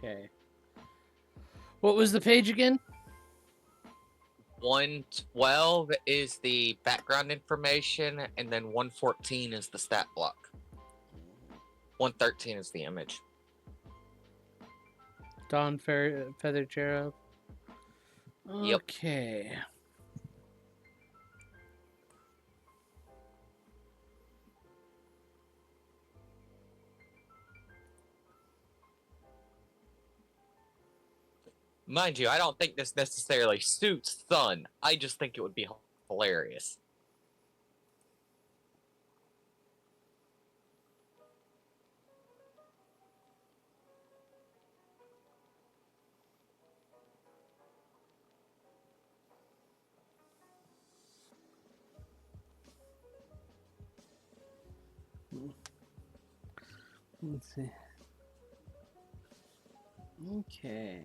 Okay. What was the page again? 112 is the background information, and then 114 is the stat block. 113 is the image. Dawn Feather Cherub. Yep. Okay. Mind you, I don't think this necessarily suits Sun. I just think it would be hilarious. Let's see. Okay.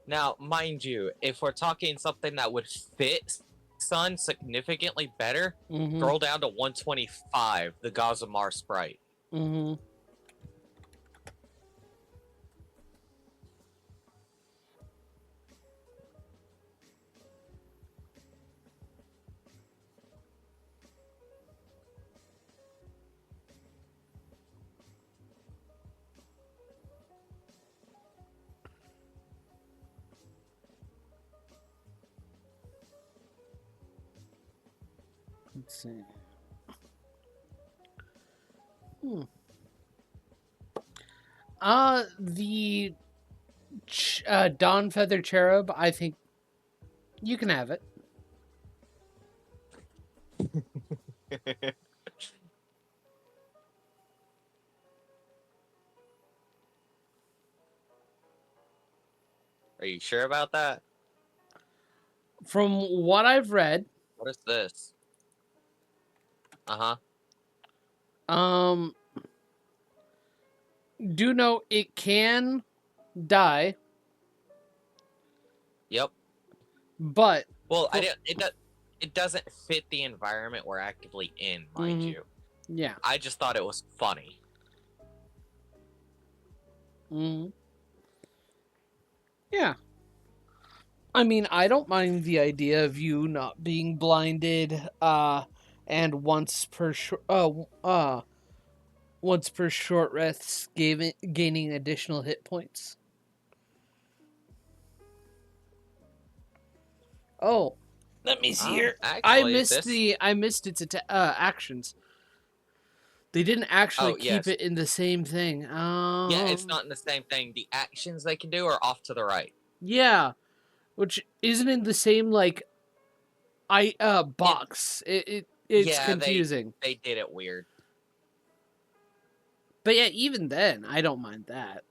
Now, mind you, if we're talking something that would fit Sun significantly better, scroll down to 125, the Gazamar sprite. Let's see. The Dawn Feather Cherub, I think you can have it. Are you sure about that? From what I've read, What is this? do know it can die. Yep. But well, it doesn't fit the environment we're actively in, mind you. Yeah. I just thought it was funny. Yeah. I mean, I don't mind the idea of you not being blinded, and once per short rests, gaining additional hit points. Oh, let me see here. Actually, I missed its actions. They didn't actually keep it in the same thing. Yeah, it's not in the same thing. The actions they can do are off to the right. Yeah, which isn't in the same box. It's confusing. They did it weird. But yeah, even then, I don't mind that.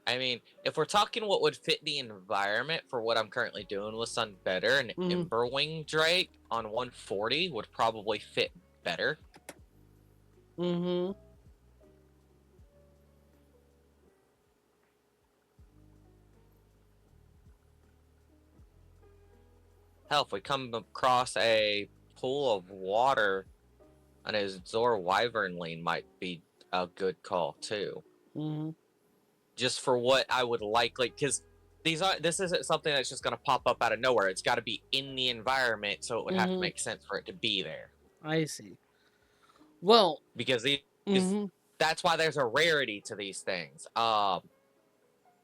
I mean, if we're talking what would fit the environment for what I'm currently doing with Sun better, an Emberwing Drake on 140 would probably fit better. Hell, if we come across a pool of water, an Azor Wyvernling might be a good call too. Just for what I would likely, because this isn't something that's just going to pop up out of nowhere. It's got to be in the environment, so it would have to make sense for it to be there. I see. Well, because that's why there's a rarity to these things.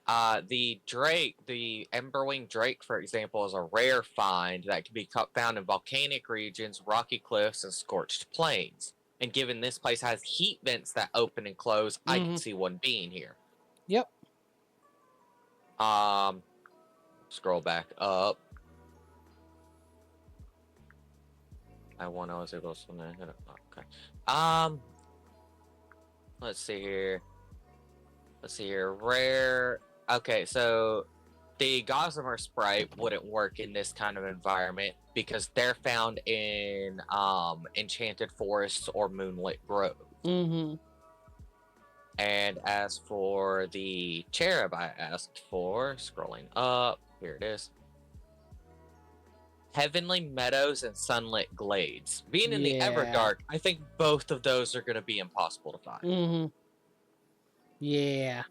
The drake, the Emberwing drake, for example, is a rare find that can be found in volcanic regions, rocky cliffs, and scorched plains. And given this place has heat vents that open and close, I can see one being here. Yep. Scroll back up. I was able to swim. Okay. Let's see here. Rare. Okay, so the Gossamer Sprite wouldn't work in this kind of environment because they're found in enchanted forests or moonlit groves. And as for the cherub I asked for, scrolling up, here it is. Heavenly Meadows and Sunlit Glades. Being in the Everdark, I think both of those are going to be impossible to find. Yeah.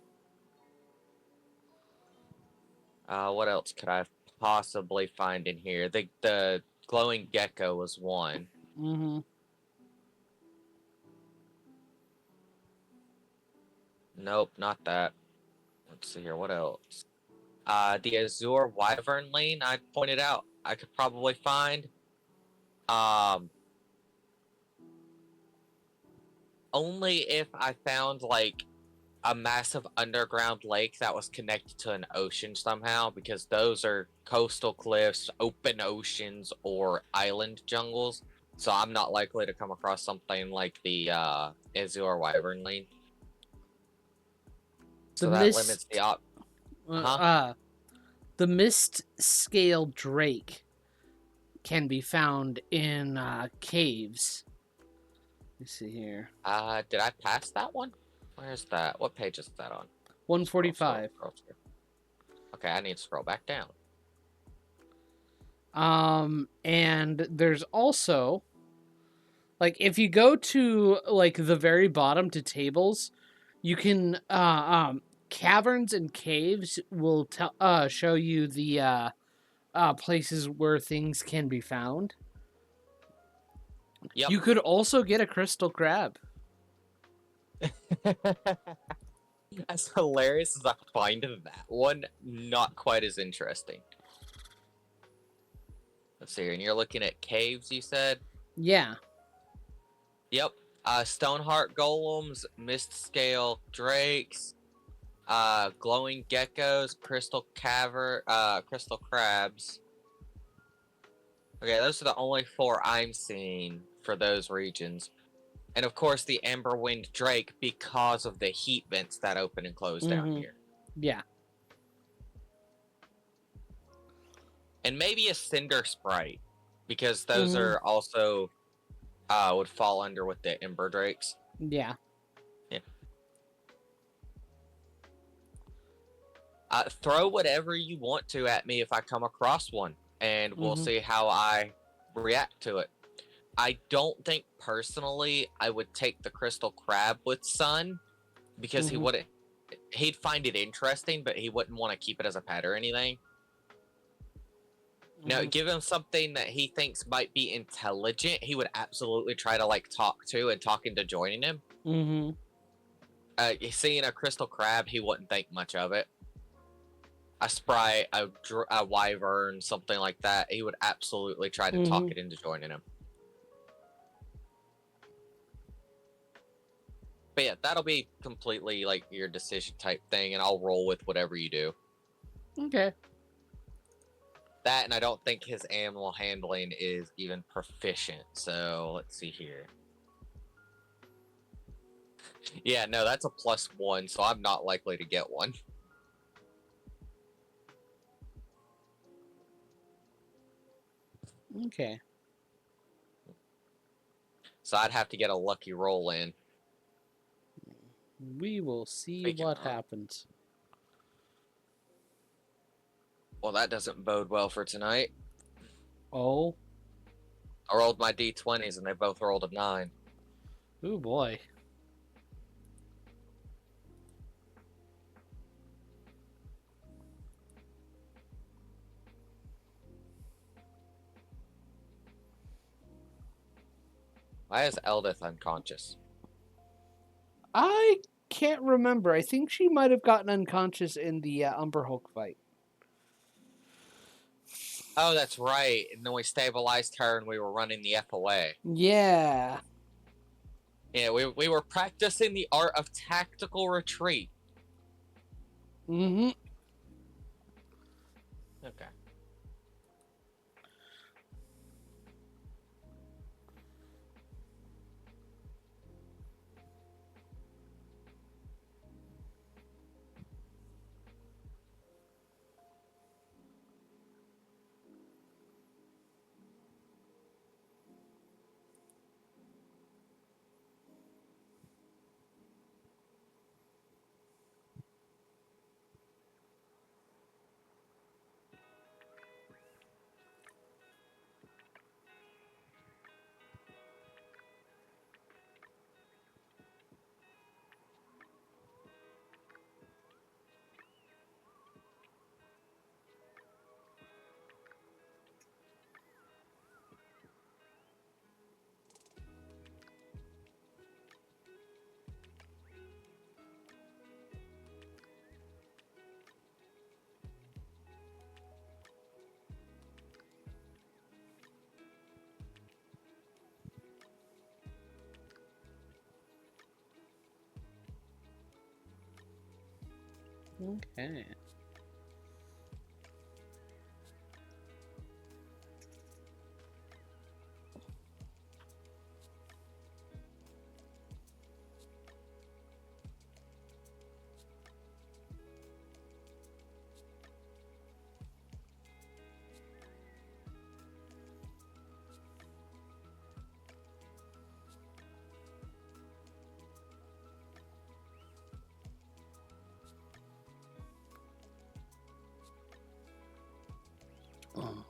What else could I possibly find in here? The glowing gecko was one. Nope, not that. Let's see here. What else? The Azure Wyvern Lane I pointed out I could probably find. Only if I found like a massive underground lake that was connected to an ocean somehow, because those are coastal cliffs, open oceans, or island jungles. So I'm not likely to come across something like the Azure Wyvern Lane. So that limits the the mist scale drake can be found in caves. Let me see here. Did I pass that one? Where's that? What page is that on? 145. Scroll. Okay, I need to scroll back down. And there's also, like, if you go to like the very bottom to tables, you can caverns and caves will show you the places where things can be found. Yep. You could also get a crystal crab. As hilarious as I find that one, not quite as interesting. Let's see here, and you're looking at caves, you said? Yeah. Yep. Stoneheart golems, mist scale drakes, glowing geckos, crystal crabs. Okay, those are the only 4 I'm seeing for those regions. And of course the Amber-winged drake because of the heat vents that open and close down here. Yeah. And maybe a cinder sprite, because those are also would fall under with the ember drakes. Yeah. Throw whatever you want to at me if I come across one, and we'll see how I react to it. I don't think personally I would take the crystal crab with Sun, because he'd find it interesting, but he wouldn't want to keep it as a pet or anything. Now, give him something that he thinks might be intelligent. He would absolutely try to like talk into joining him. Seeing a crystal crab, he wouldn't think much of it. A sprite, a wyvern, something like that, he would absolutely try to talk it into joining him. But yeah, that'll be completely like your decision type thing, and I'll roll with whatever you do. Okay. That, and I don't think his animal handling is even proficient. So let's see here. Yeah, no, that's a +1, so I'm not likely to get one. Okay. So I'd have to get a lucky roll in. We will see what happens. Well, that doesn't bode well for tonight. Oh. I rolled my d20s and they both rolled a 9. Oh boy. Why is Eldith unconscious? I can't remember. I think she might have gotten unconscious in the Umber Hulk fight. Oh, that's right. And then we stabilized her and we were running the F away. Yeah. Yeah, we were practicing the art of tactical retreat. Mm-hmm. Okay. Okay. Oh.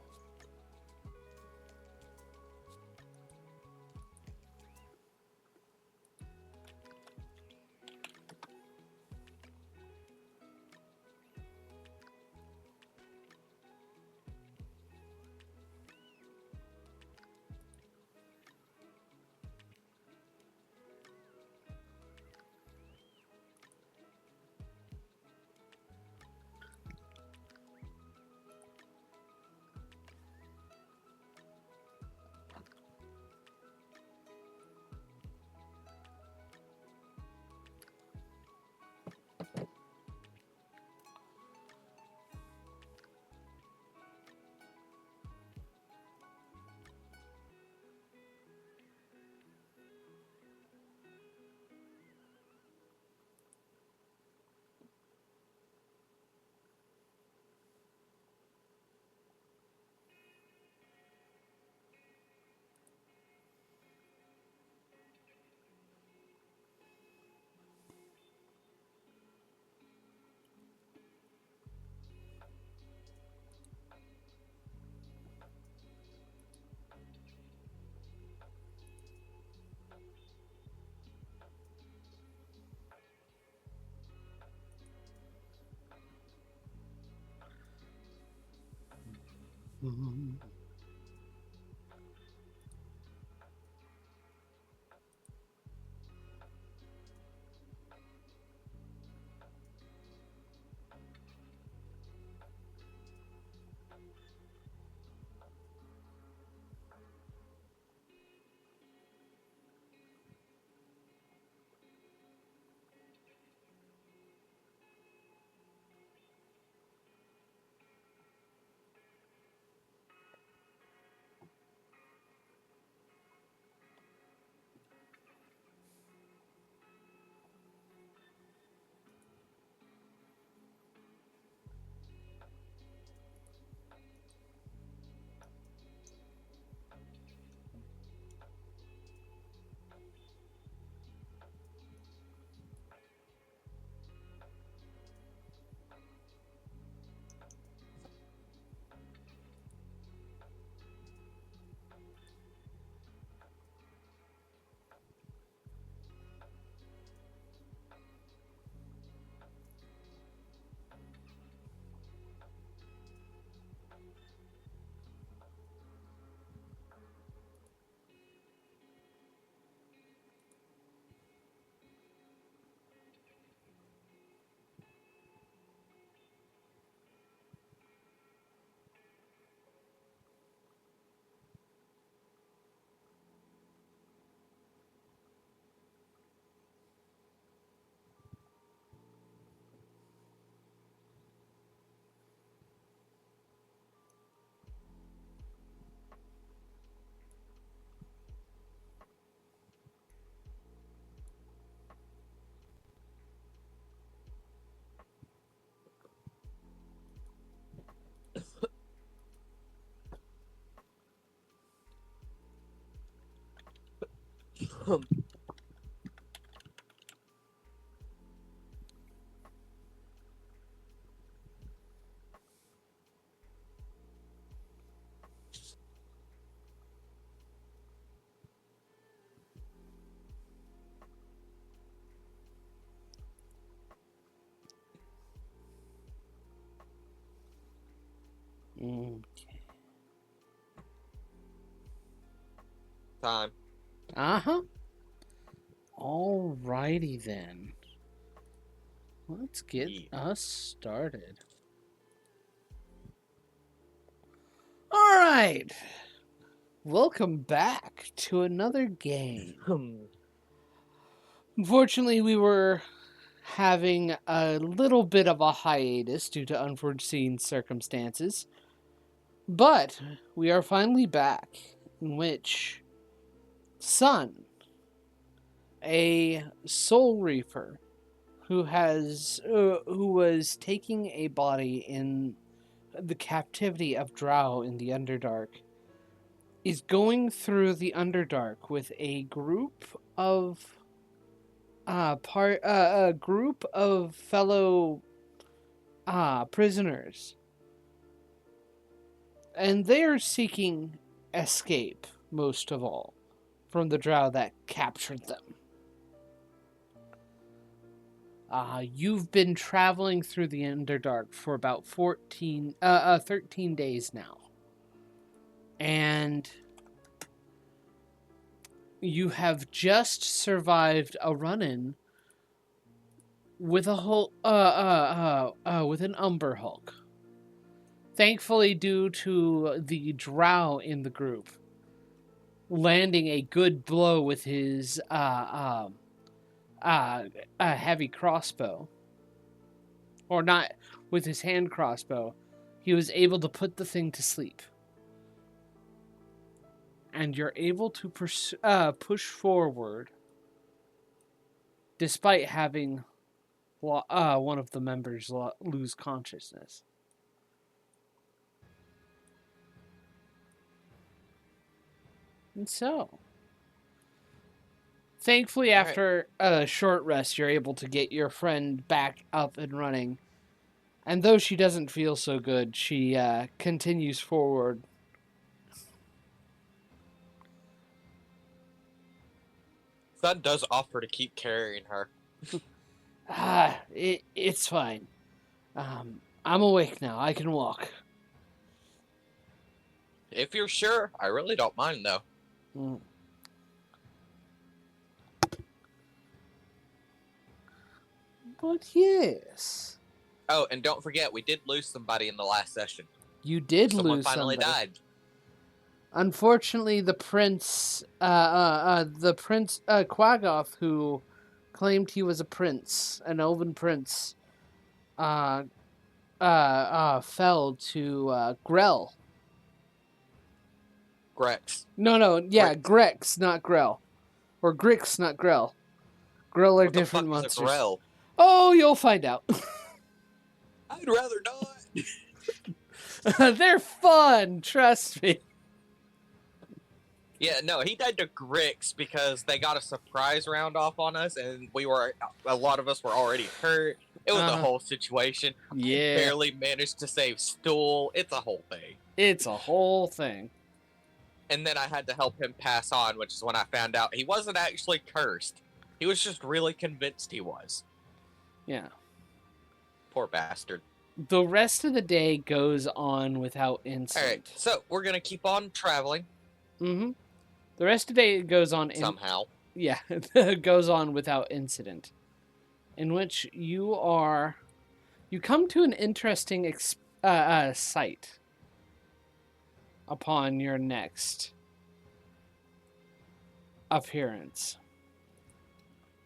Mm-hmm. Okay. Time. Uh-huh. Alrighty then. Let's get us started. Alright. Welcome back to another game. Unfortunately, we were having a little bit of a hiatus due to unforeseen circumstances. But we are finally back, in which Sun, a soul reaper who was taking a body in the captivity of Drow in the Underdark, is going through the Underdark with a group of fellow prisoners, and they are seeking escape most of all from the Drow that captured them. You've been traveling through the Underdark for about 13 days now. And you have just survived a run-in with a whole with an Umber Hulk. Thankfully, due to the Drow in the group landing a good blow with his a heavy crossbow, or not with his hand crossbow, he was able to put the thing to sleep. And you're able to push forward despite having one of the members lose consciousness. And so, thankfully, after a short rest, you're able to get your friend back up and running. And though she doesn't feel so good, she continues forward. Sun does offer to keep carrying her. It's fine. I'm awake now. I can walk. If you're sure, I really don't mind, though. But yes. Oh, and don't forget, we did lose somebody in the last session. You did Someone lose finally somebody. died. Unfortunately, the prince Quagoth, who claimed he was a prince, an elven prince, fell to Grell. Grex. No, yeah, Grex, not Grell. Or Grix, not Grell. Grell are What different the fuck monsters. Is a Grell? Oh, you'll find out. I'd rather not. They're fun, trust me. Yeah, no, he died to Grix because they got a surprise round off on us, and a lot of us were already hurt. It was a whole situation. Yeah. I barely managed to save Stool. It's a whole thing. It's a whole thing. And then I had to help him pass on, which is when I found out he wasn't actually cursed. He was just really convinced he was. Yeah. Poor bastard. The rest of the day goes on without incident. Alright, so we're going to keep on traveling. Mm-hmm. The rest of the day goes on... somehow. Yeah, it goes on without incident. In which you come to an interesting site upon your next appearance.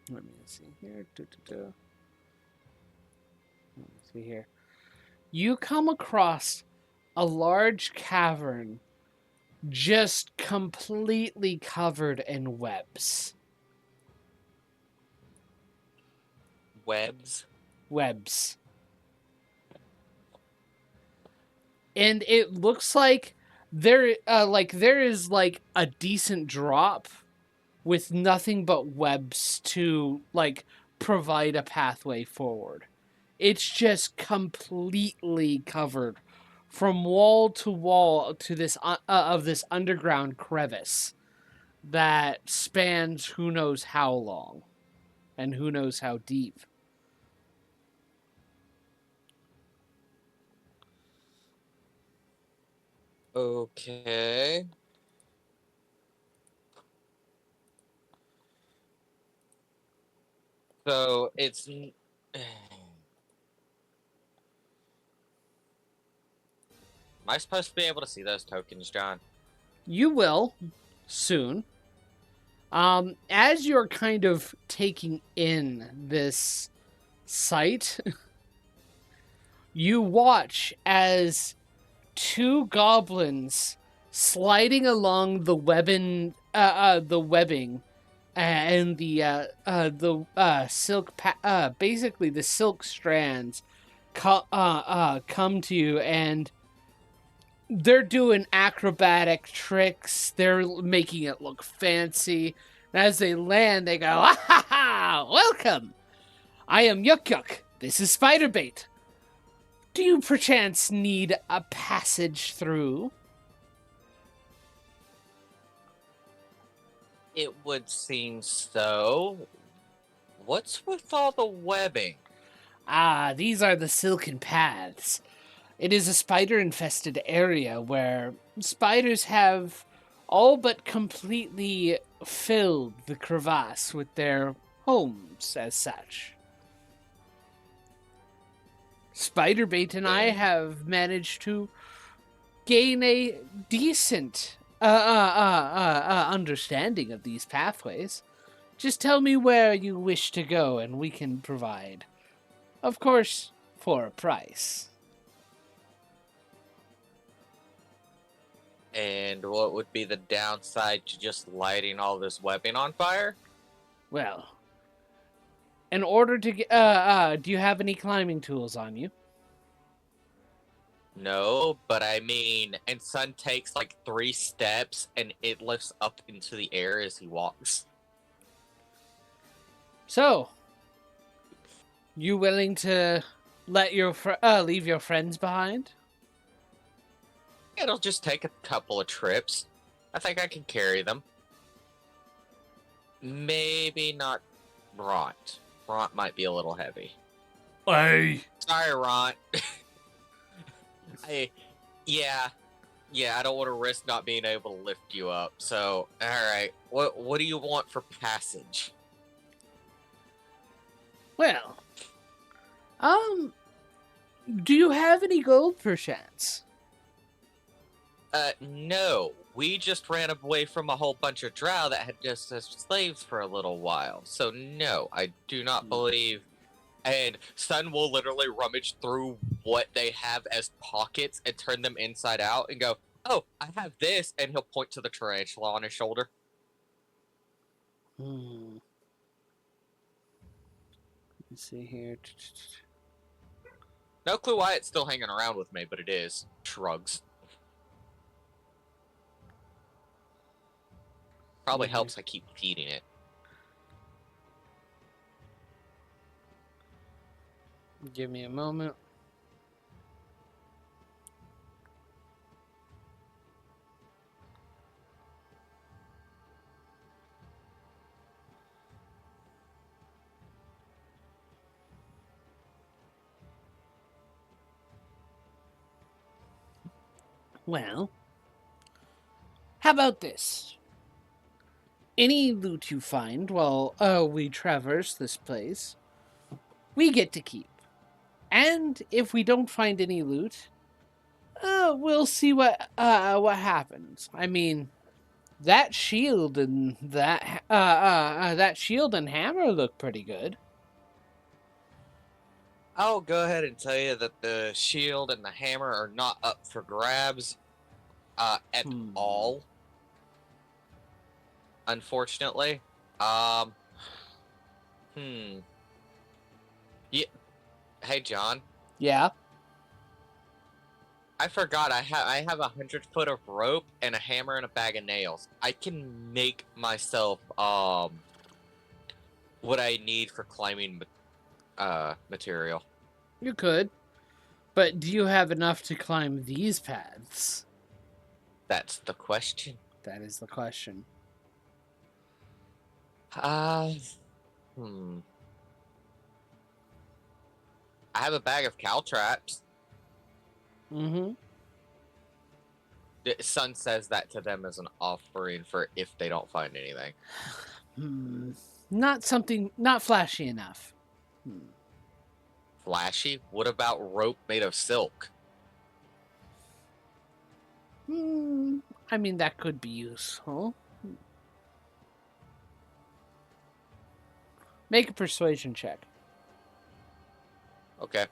Let me see here. Let me see here. You come across a large cavern just completely covered in webs. Webs. And it looks like there is like a decent drop with nothing but webs to like provide a pathway forward. It's just completely covered from wall to wall to this of this underground crevice that spans who knows how long and who knows how deep. Okay. So it's. Am I supposed to be able to see those tokens, John? You will soon. As you're kind of taking in this sight, you watch as two goblins sliding along the webbing and the silk, basically the silk strands, come to you, and they're doing acrobatic tricks. They're making it look fancy. And as they land, they go, "Ah ha ha! Welcome! I am Yuk Yuk. This is Spiderbait. Do you perchance need a passage through?" It would seem so. What's with all the webbing? Ah, these are the silken paths. It is a spider infested area where spiders have all but completely filled the crevasse with their homes as such. Spiderbait and I Then have managed to gain a decent understanding of these pathways. Just tell me where you wish to go and we can provide. Of course, for a price. And what would be the downside to just lighting all this webbing on fire? Well, in order to get, do you have any climbing tools on you? No, but I mean, and Sun takes like 3 steps and it lifts up into the air as he walks. So, you willing to let your leave your friends behind? It'll just take a couple of trips. I think I can carry them. Maybe not Ront. Ront might be a little heavy. Hey. Sorry, Ront. Yeah, I don't want to risk not being able to lift you up. So, all right, what do you want for passage? Well, do you have any gold perchance? No. We just ran away from a whole bunch of drow that had just as slaves for a little while. So no, I do not believe. And Sun will literally rummage through what they have as pockets and turn them inside out and go, "Oh, I have this," and he'll point to the tarantula on his shoulder. Let's see here. No clue why it's still hanging around with me, but it is. Shrugs. Probably helps I keep feeding it. Give me a moment. Well, how about this? Any loot you find while we traverse this place, we get to keep. And if we don't find any loot, we'll see what happens. I mean, that shield and that shield and hammer look pretty good. I'll go ahead and tell you that the shield and the hammer are not up for grabs at all. Unfortunately. Yeah. Hey, John. Yeah. I forgot. I have 100 foot of rope and a hammer and a bag of nails. I can make myself what I need for climbing material. You could. But do you have enough to climb these paths? That's the question. That is the question. Uh, hmm. I have a bag of cow traps. Mm-hmm. The Sun says that to them as an offering for if they don't find anything. Not flashy enough. Flashy? What about rope made of silk? I mean, that could be useful. Make a persuasion check. Okay.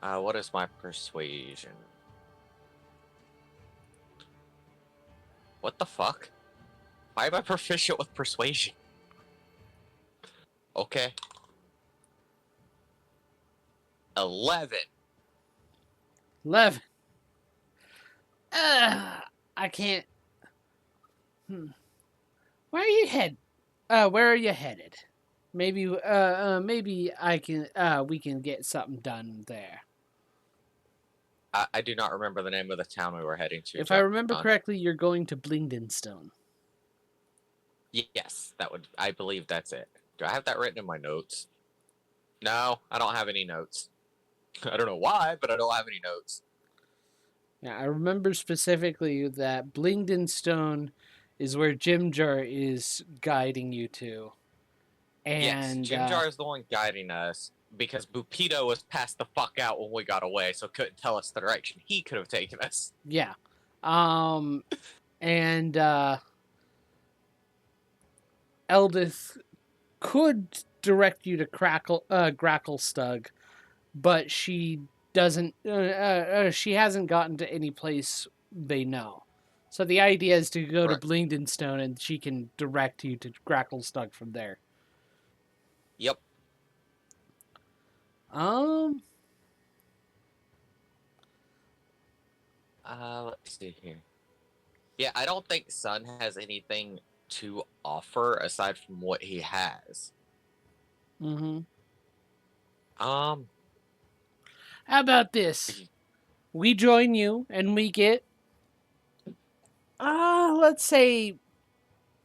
What is my persuasion? What the fuck? Why am I proficient with persuasion? Okay. 11. 11. I can't. Where are you head? Where are you headed? Maybe I can. We can get something done there. I do not remember the name of the town we were heading to. If I remember correctly, you're going to Blingdenstone. Yes, that would. I believe that's it. Do I have that written in my notes? No, I don't have any notes. I don't know why, but I don't have any notes. Yeah, I remember specifically that Blingdenstone is where Jimjar is guiding you to. And yes, Jimjar is the one guiding us because Bupito was passed the fuck out when we got away, so couldn't tell us the direction he could have taken us. Yeah. And Eldith could direct you to Gracklestug, but she doesn't. She hasn't gotten to any place they know. So the idea is to go to Blingdenstone, and she can direct you to Gracklestug from there. Yep. Let's see here. Yeah, I don't think Sun has anything to offer aside from what he has. Mm-hmm. How about this? We join you, and we get, let's say,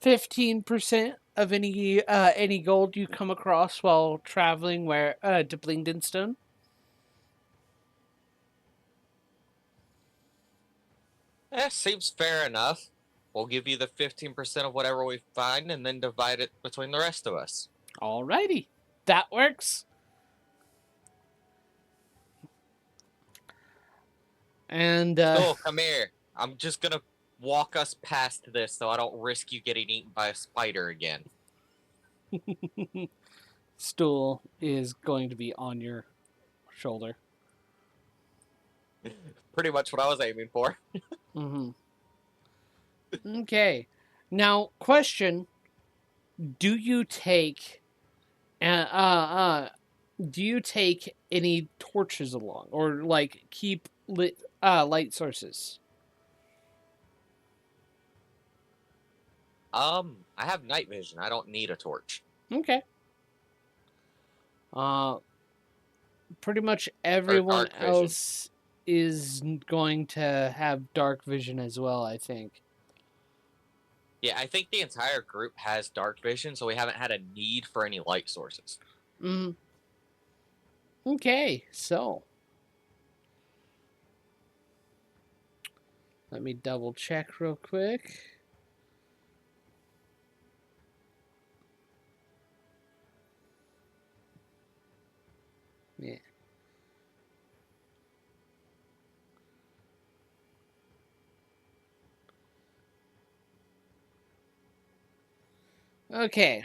15% of any gold you come across while traveling to Blingdenstone. Seems fair enough. We'll give you the 15% of whatever we find and then divide it between the rest of us. Alrighty. That works. And, come here. I'm just gonna walk us past this so I don't risk you getting eaten by a spider again. Stool is going to be on your shoulder. Pretty much what I was aiming for. Mm-hmm. Okay. Now, question: do you take any torches along, or like keep lit light sources? I have night vision. I don't need a torch. Okay. Pretty much everyone else is going to have dark vision as well, I think. Yeah, I think the entire group has dark vision, so we haven't had a need for any light sources. Okay, so let me double check real quick. Yeah. Okay.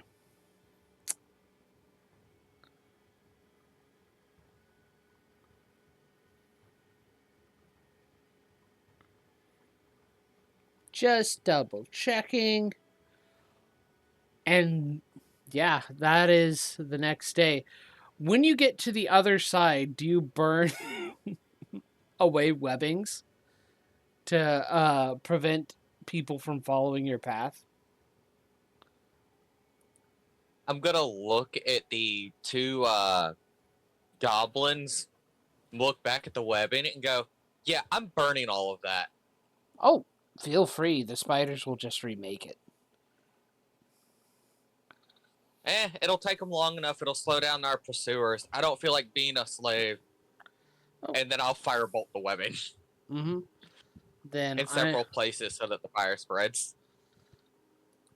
Just double checking. And yeah, that is the next day. When you get to the other side, do you burn away webbings to prevent people from following your path? I'm gonna look at the two goblins, look back at the webbing, and go, yeah, I'm burning all of that. Oh, feel free. The spiders will just remake it. It'll take them long enough. It'll slow down our pursuers. I don't feel like being a slave. Oh. And then I'll firebolt the webbing. Mm-hmm. Then In several places so that the fire spreads.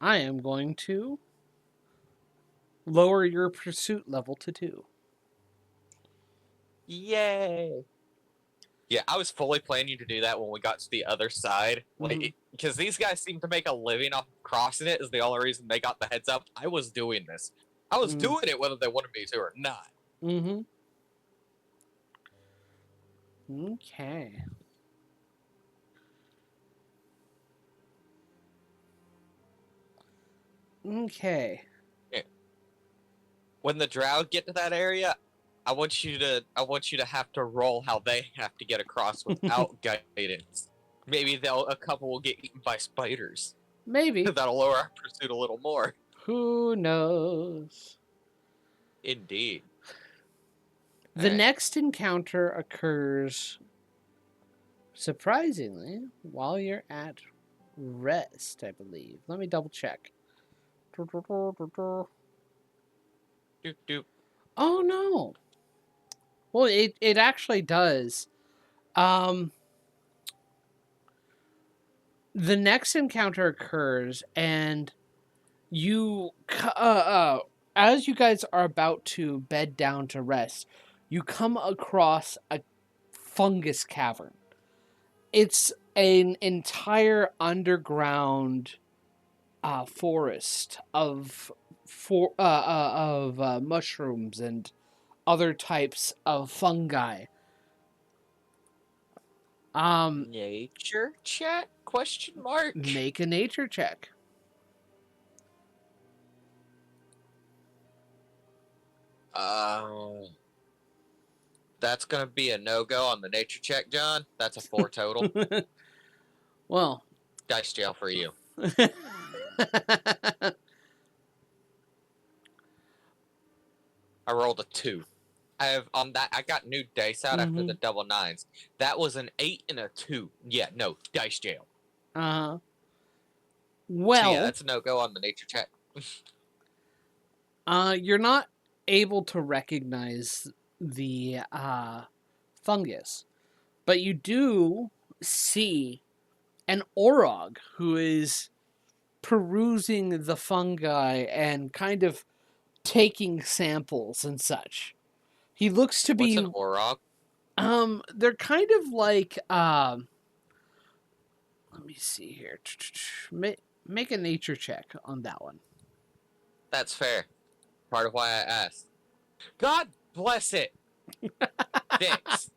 I am going to lower your pursuit level to 2. Yay! Yeah, I was fully planning to do that when we got to the other side. Like, because these guys seem to make a living off crossing it is the only reason they got the heads up. I was doing this. I was doing it whether they wanted me to or not. Mm-hmm. Okay. Okay. Yeah. When the drow get to that area, I want you to have to roll how they have to get across without guidance. Maybe a couple will get eaten by spiders. Maybe. That'll lower our pursuit a little more. Who knows? Indeed. The next encounter occurs, surprisingly, while you're at rest, I believe. Let me double check. Doop, doop. Oh, no. Well, it actually does. The next encounter occurs, and you, as you guys are about to bed down to rest, you come across a fungus cavern. It's an entire underground forest of mushrooms and other types of fungi. Nature check? Question mark. Make a nature check. That's gonna be a no-go on the nature check, John. That's a 4 total. Well, Dice jail for you. I rolled a 2. I got new dice out after the double 9s. That was an 8 and a 2. Yeah, no, dice jail. Well, So yeah, that's a no-go on the nature check. You're not able to recognize the fungus, but you do see an Orog who is perusing the fungi and kind of taking samples and such. He looks to be What's an Orog? They're kind of like let me see here. Make a nature check on that one. That's fair. Part of why I asked. God bless it. Thanks.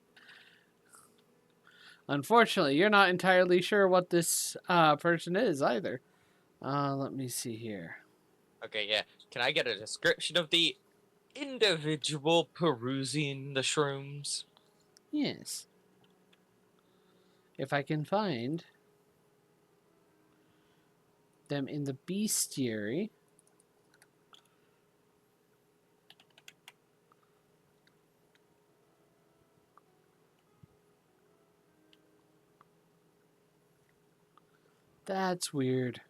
Unfortunately, you're not entirely sure what this person is either. Let me see here. Okay, yeah. Can I get a description of the individual perusing the shrooms? Yes. If I can find them in the bestiary. That's weird.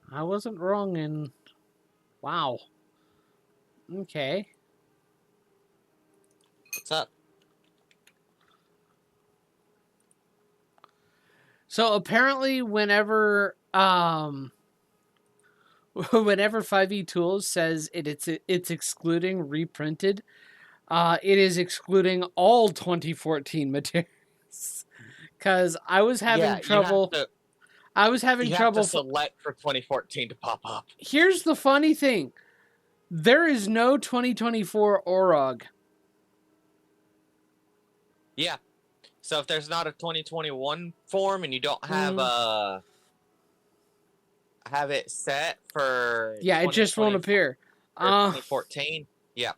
I wasn't wrong in... Wow. Okay. So apparently, whenever 5e Tools says it's excluding reprinted, it is excluding all 2014 materials. Because I was having Yeah, trouble. I was having you have to trouble. select for 2014 to pop up. Here's the funny thing: there is no 2024 Orog. Yeah. So if there's not a 2021 form and you don't have have it set for Yeah, it just won't 2020 appear. or 2014, yeah.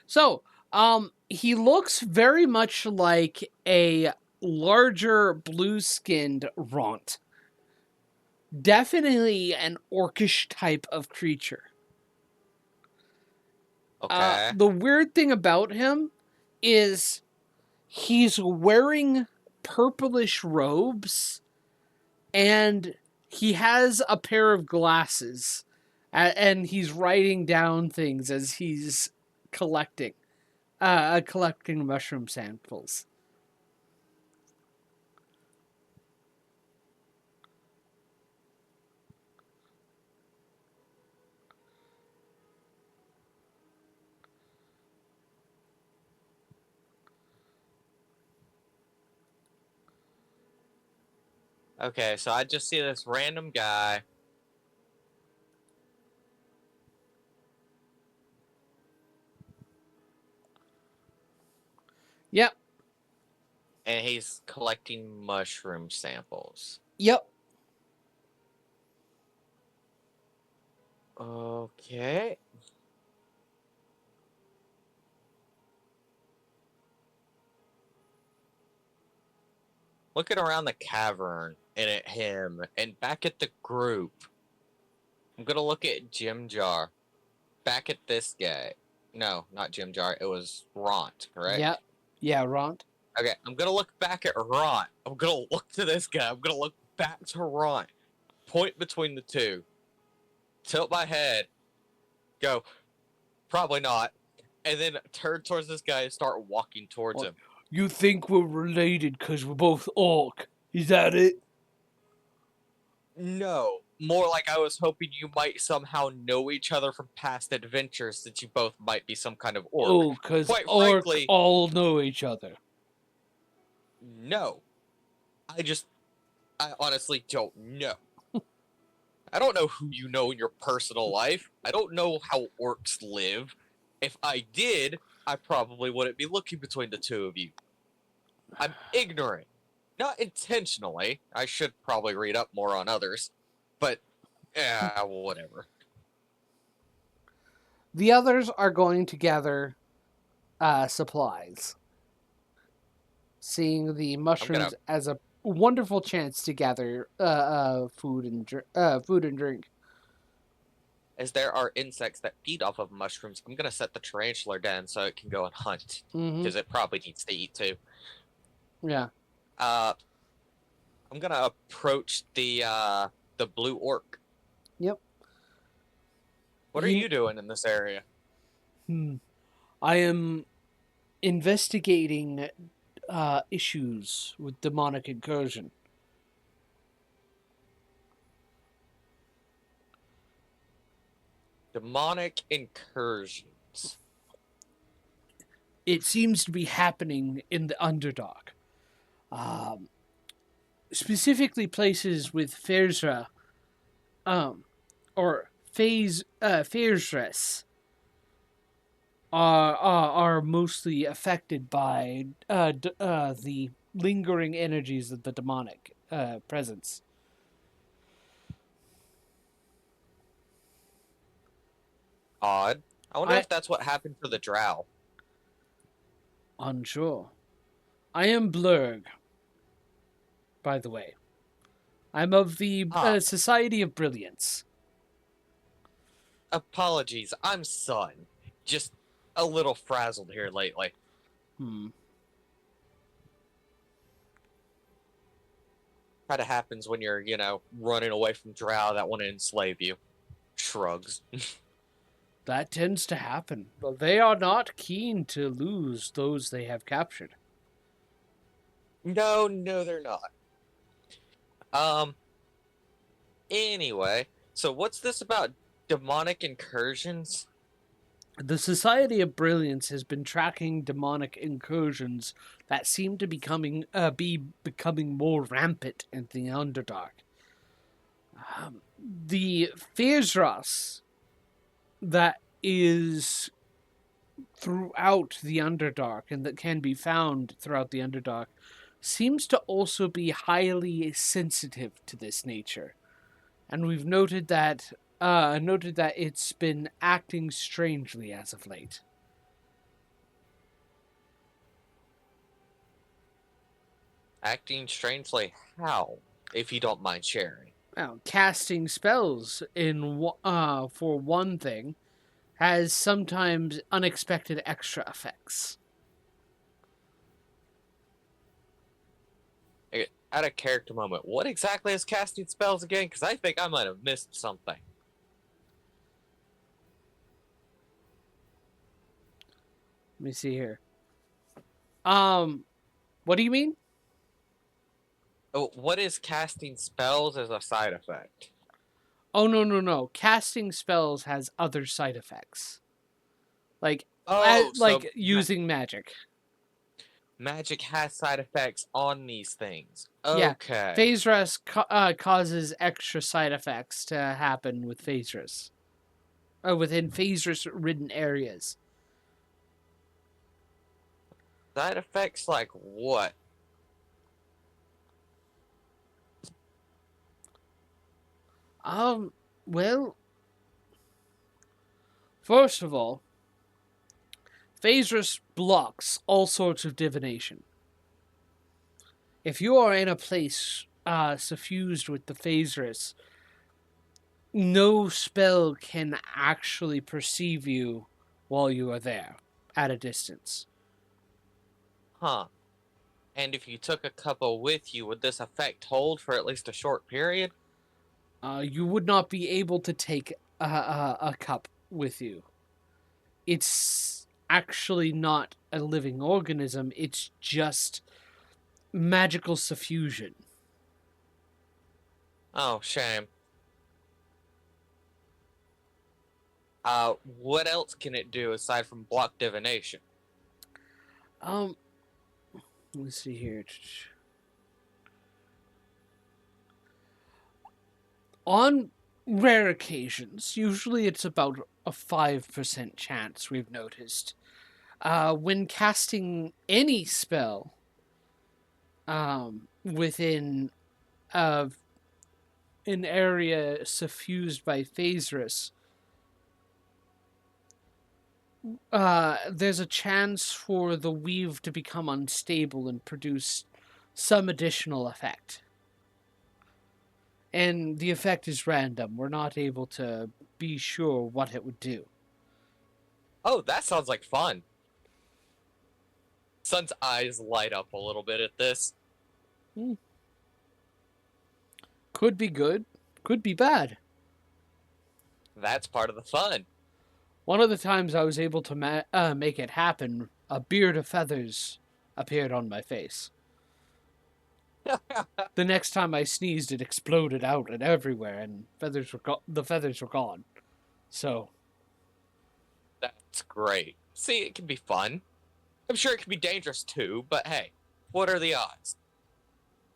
So, he looks very much like a larger blue-skinned Ront. Definitely an orcish type of creature. Okay. The weird thing about him is he's wearing purplish robes and he has a pair of glasses and he's writing down things as he's collecting mushroom samples. Okay, so I just see this random guy. Yep. And he's collecting mushroom samples. Yep. Okay. Looking around the cavern and at him and back at the group. I'm gonna look at Jim Jar. Back at this guy. No, not Jim Jar. It was Ront, correct? Yep. Yeah, Ront. Okay, I'm gonna look back at Ront. I'm gonna look to this guy. I'm gonna look back to Ront. Point between the two. Tilt my head. Go. Probably not. And then turn towards this guy and start walking towards him. You think we're related because we're both orc. Is that it? No. More like I was hoping you might somehow know each other from past adventures, that you both might be some kind of orc. Oh, because Quite orc frankly, all know each other. no. I honestly don't know. I don't know who you know in your personal life. I don't know how orcs live. If I did, I probably wouldn't be looking between the two of you. I'm ignorant. Not intentionally. I should probably read up more on others. But, whatever. The others are going to gather supplies, seeing the mushrooms as a wonderful chance to gather food and drink. As there are insects that feed off of mushrooms, I'm gonna set the tarantula down so it can go and hunt, because it probably needs to eat too. Yeah. I'm gonna approach the blue orc. Yep. What are you doing in this area? I am investigating issues with demonic incursion. Demonic incursions. It seems to be happening in the Underdark. Specifically places with Fersra, or Fersres, are mostly affected by the lingering energies of the demonic presence. Odd. I wonder if that's what happened to the drow. Unsure. I am Blurg, by the way. I'm of the Society of Brilliance. Apologies, I'm Sun. Just a little frazzled here lately. Kind of happens when you're, running away from drow that want to enslave you. Shrugs. That tends to happen. But they are not keen to lose those they have captured. No, they're not. Anyway, so what's this about demonic incursions? The Society of Brilliance has been tracking demonic incursions that seem to be becoming more rampant in the Underdark. The Fezras that is throughout the Underdark and that can be found throughout the Underdark seems to also be highly sensitive to this nature. And we've noted that it's been acting strangely as of late. Acting strangely how, if you don't mind sharing? Now, casting spells for one thing has sometimes unexpected extra effects. At a character moment, what exactly is casting spells again? Because I think I might have missed something. Let me see here. What do you mean? Oh, what is casting spells as a side effect? Oh, no. Casting spells has other side effects. Like Oh, so using magic. magic has side effects on these things. Yeah. Okay. Phase rest causes extra side effects to happen with phase rest. Within phase rest ridden areas. Side effects like what? Well, first of all, Phaedrus blocks all sorts of divination. If you are in a place suffused with the Phaedrus, no spell can actually perceive you while you are there at a distance. Huh. And if you took a couple with you, would this effect hold for at least a short period? You would not be able to take a cup with you. It's actually not a living organism, it's just magical suffusion. Oh, shame. What else can it do aside from block divination? Um, let's see here. On rare occasions, usually it's about a 5% chance we've noticed. When casting any spell within an area suffused by Phaedrus, there's a chance for the weave to become unstable and produce some additional effect. And the effect is random. We're not able to be sure what it would do. Oh, that sounds like fun. Sun's eyes light up a little bit at this. Could be good, could be bad. That's part of the fun. One of the times I was able to make it happen, a beard of feathers appeared on my face. The next time I sneezed, it exploded out and everywhere, and the feathers were gone. So, That's great. See, it can be fun. I'm sure it can be dangerous too, but hey, what are the odds?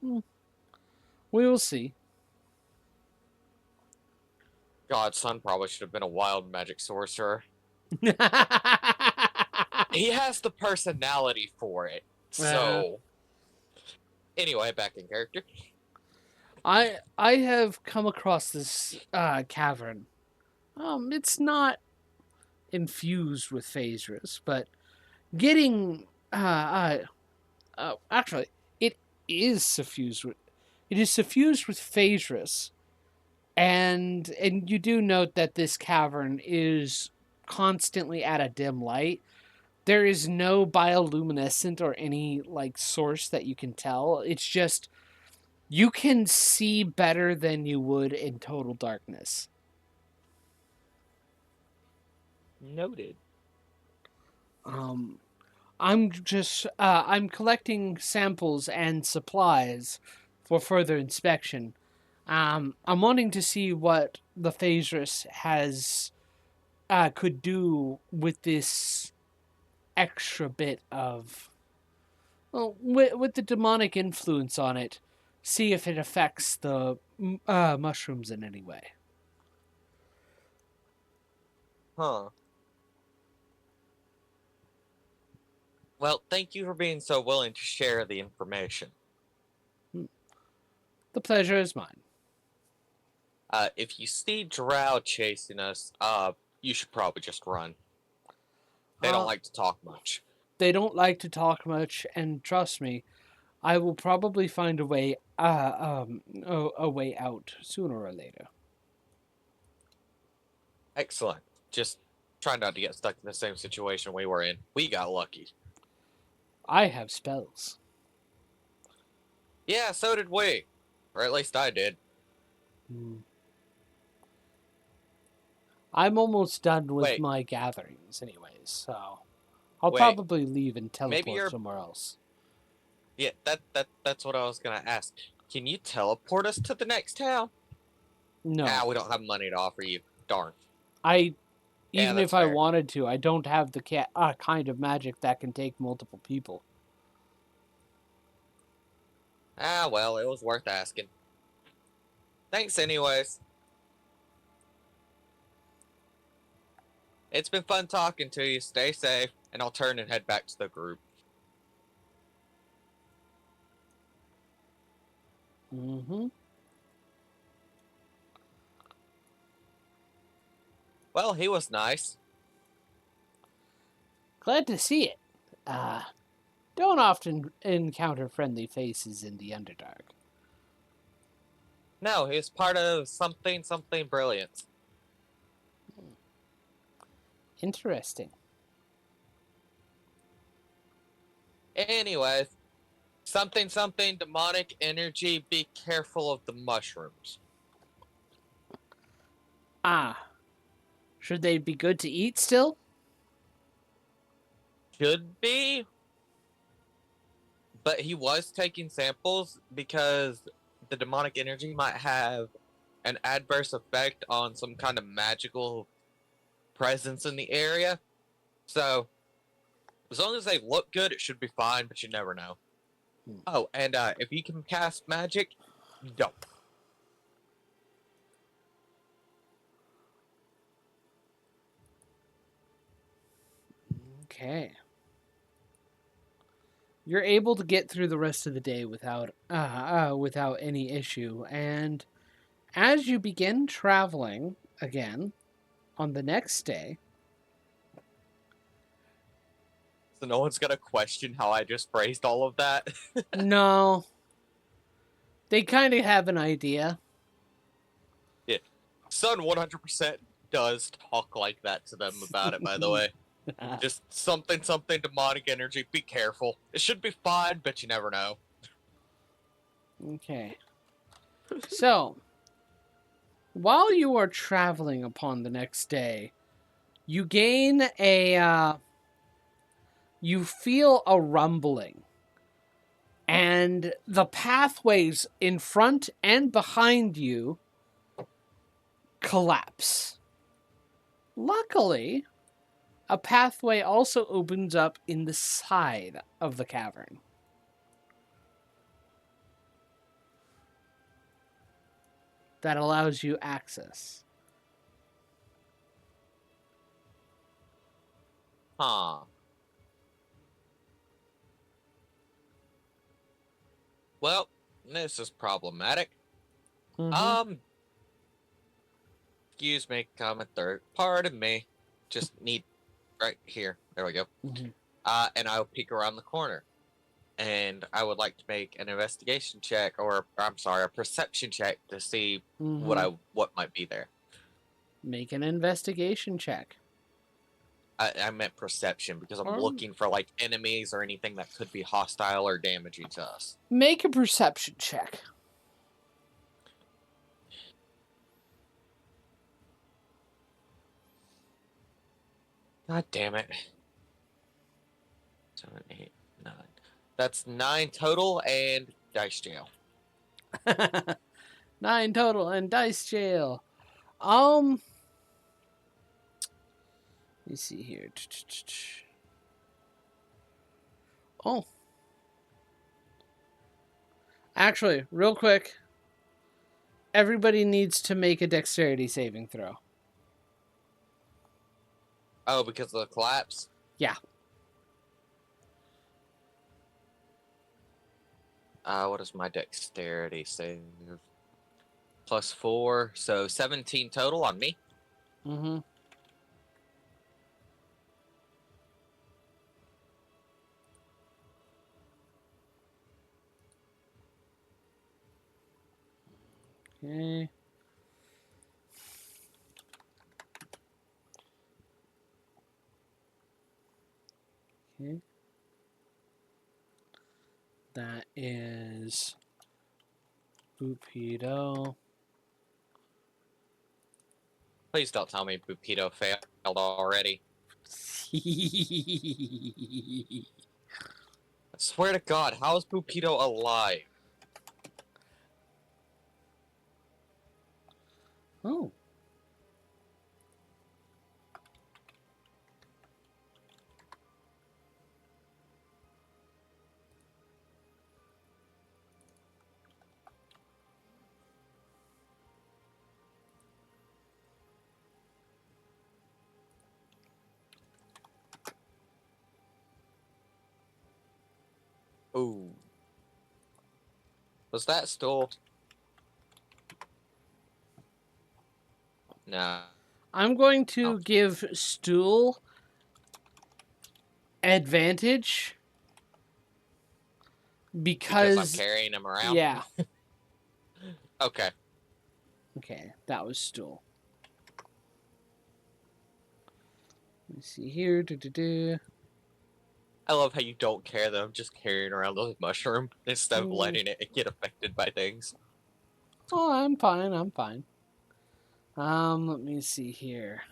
we will see. God, Sun probably should have been a wild magic sorcerer. He has the personality for it. So, anyway, back in character. I have come across this cavern. It's not infused with Phaedrus, but getting actually it is suffused with Phaedrus, and you do note that this cavern is constantly at a dim light. There is no bioluminescent or any like source that you can tell. It's just you can see better than you would in total darkness. Noted. I'm collecting samples and supplies for further inspection. I'm wanting to see what the Phaedrus has could do with this extra bit of, well, with the demonic influence on it. See if it affects the mushrooms in any way. Huh. Well, thank you for being so willing to share the information. The pleasure is mine. If you see Drow chasing us, you should probably just run. They don't like to talk much. They don't like to talk much, and trust me, I will probably find a way, a way out sooner or later. Excellent. Just try not to get stuck in the same situation we were in. We got lucky. I have spells. Yeah, so did we. Or at least I did. I'm almost done with Wait. my gatherings, anyways, so I'll Wait. probably leave and Maybe teleport somewhere else. Yeah, that's what I was gonna ask. Can you teleport us to the next town? No, Ah, we don't have money to offer you. Darn. even that's if I fair. wanted to, I don't have the kind of magic that can take multiple people. Ah, well, it was worth asking. Thanks anyways. It's been fun talking to you. Stay safe, and I'll turn and head back to the group. Mm-hmm. Well, he was nice. Glad to see it. Don't often encounter friendly faces in the Underdark. No, he was part of something brilliant. Interesting. Anyways, something demonic energy. Be careful of the mushrooms. Should they be good to eat still? Should be. But he was taking samples because the demonic energy might have an adverse effect on some kind of magical presence in the area. So, as long as they look good, it should be fine, but you never know. Oh, and if you can cast magic, don't. Okay. You're able to get through the rest of the day without any issue, and as you begin traveling again on the next day. So no one's gonna question how I just phrased all of that. No. They kind of have an idea. Yeah. Son 100% does talk like that to them about it, by the way. Just something demonic energy. Be careful. It should be fine, but you never know. Okay. So, while you are traveling upon the next day, you gain you feel a rumbling. And the pathways in front and behind you collapse. Luckily, a pathway also opens up in the side of the cavern. That allows you access. Huh. Well, this is problematic. Mm-hmm. Excuse me, comment third. Pardon me. Just need right here. There we go. Mm-hmm. And I'll peek around the corner. And I would like to make an investigation check, or I'm sorry, a perception check to see what might be there. Make an investigation check. I meant perception because I'm looking for like enemies or anything that could be hostile or damaging to us. Make a perception check. God damn it. 7, 8, 9. That's 9 total and dice jail. 9 total and dice jail. Let me see here. Oh. Actually, real quick, everybody needs to make a dexterity saving throw. Oh, because of the collapse? Yeah. What is my dexterity save? +4, so 17 total on me. Mm-hmm. Okay. Okay. That is Bupido. Please don't tell me Bupito failed already. I swear to God, how is Bupito alive? Oh. Ooh. Was that still? No. I'm going to Oh, give Stool advantage because I'm because, carrying him around? yeah. Okay. Okay, that was Stool. Let me see here. I love how you don't care that I'm just carrying around those mushroom instead of Mm. letting it get affected by things. Oh, I'm fine. I'm fine. Let me see here.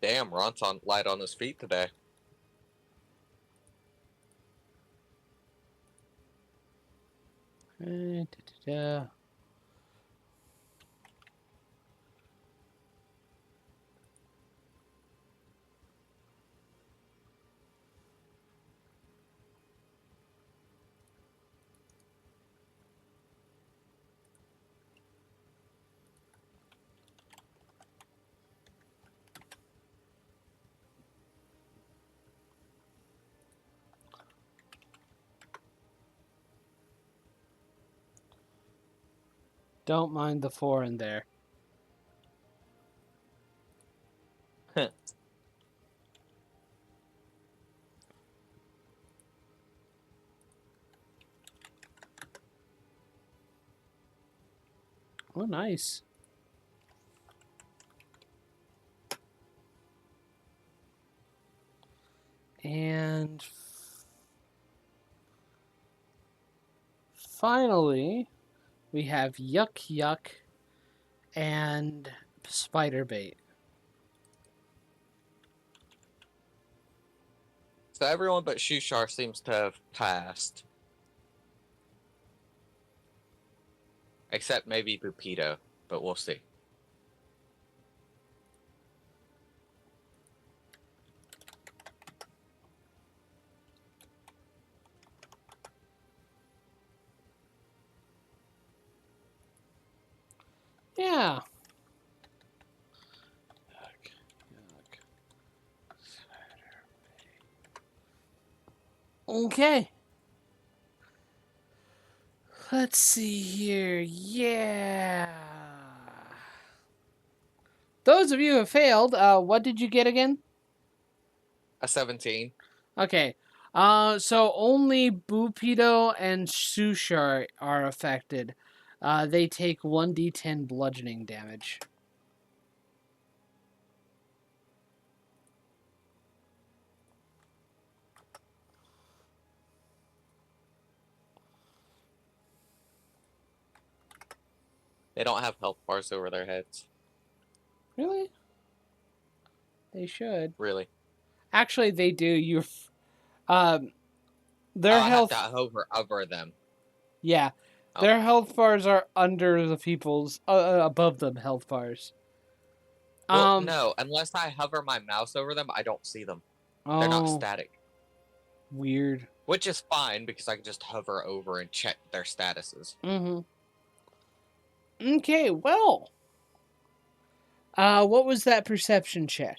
Damn, Ron's on light on his feet today. Da-da-da. Don't mind the 4 in there. Oh, nice. And finally, we have Yuck Yuck and Spider Bait. So everyone but Shushar seems to have passed. Except maybe Bupito, but we'll see. Yeah. Okay. Let's see here. Yeah. Those of you who have failed, what did you get again? A 17. Okay. So only Bupido and Sushar are affected. They take 1d10 bludgeoning damage. They don't have health bars over their heads. Really? They should. Really? Actually, they do. Their I have health. to hover over them. Yeah, Oh. their health bars are under the people's above them health bars. Well, no, unless I hover my mouse over them, I don't see them. They're not static. Weird. Which is fine because I can just hover over and check their statuses. Okay, well. What was that perception check?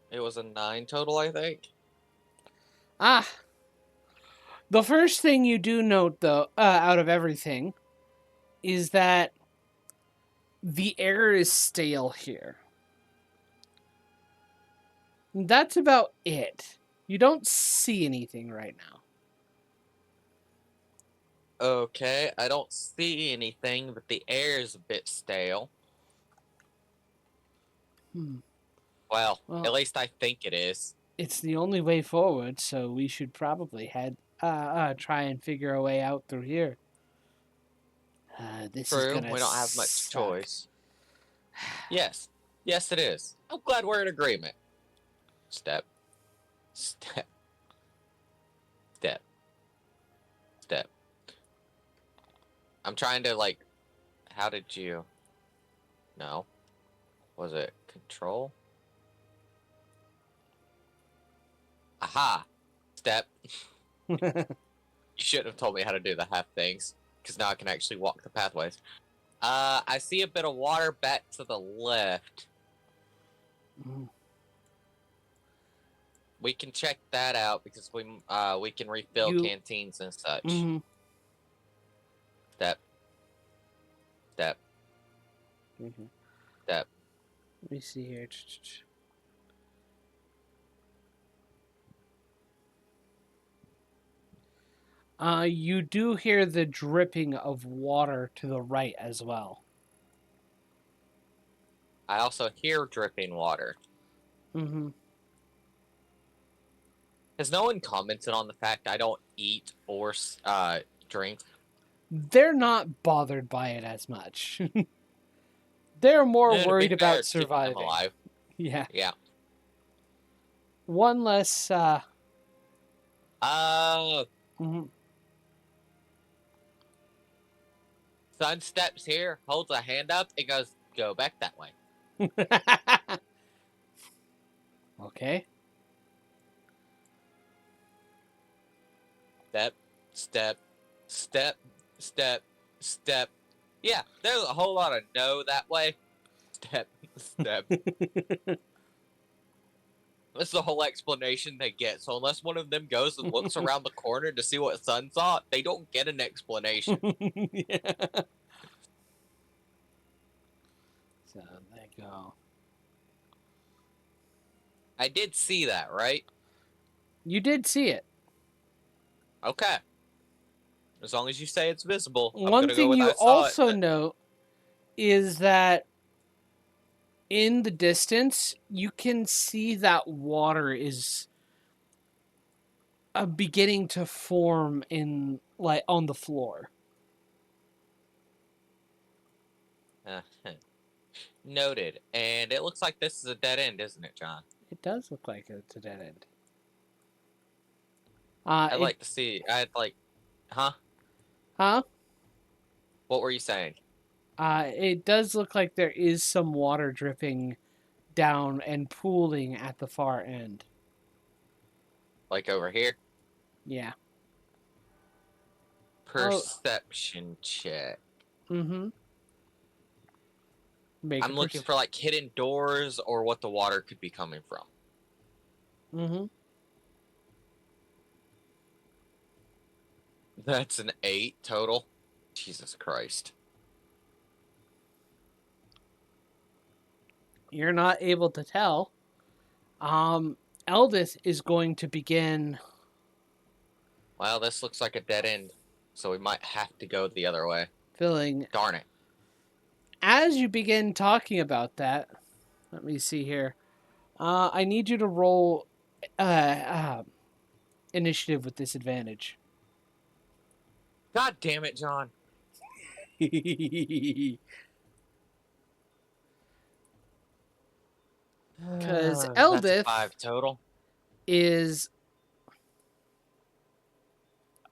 It was a 9 total, I think. The first thing you do note, though, out of everything, is that the air is stale here. That's about it. You don't see anything right now. Okay, I don't see anything, but the air is a bit stale. Well, at least I think it is. It's the only way forward, so we should probably try and figure a way out through here. This is True, gonna we don't have much suck. choice. Yes, yes it is. I'm glad we're in agreement. Step. Step. Step. Step. I'm trying to, like... How did you... No. Was it control? Aha! Step. You shouldn't have told me how to do the half things, because now I can actually walk the pathways. I see a bit of water back to the left. We can check that out because we can refill canteens and such. Step. Step. Step. Let me see here. You do hear the dripping of water to the right as well. I also hear dripping water. Has no one commented on the fact I don't eat or drink? They're not bothered by it as much. They're more worried about surviving. Them alive. Yeah. Yeah. One less. Sun steps here, holds a hand up, and goes, "Go back that way." Okay. Step, step, step, step, step. Yeah, there's a whole lot of no that way. Step, step. That's the whole explanation they get. So unless one of them goes and looks around the corner to see what Sun saw, they don't get an explanation. Yeah. So there you go. I did see that, right? You did see it. Okay. As long as you say it's visible. One thing you also note is that in the distance, you can see that water is beginning to form in on the floor. Noted. And it looks like this is a dead end, isn't it, John? It does look like it's a dead end. I'd like to see. Huh? Huh? What were you saying? It does look like there is some water dripping down and pooling at the far end. Like over here? Yeah. Perception check. Mm-hmm. I'm looking for like hidden doors or what the water could be coming from. Mm-hmm. That's an 8 total. Jesus Christ. You're not able to tell. Eldith is going to begin. Well, this looks like a dead end, so we might have to go the other way. Filling. Darn it. As you begin talking about that, let me see here. I need you to roll initiative with disadvantage. God damn it, John. Because That's a Eldith 5 total. is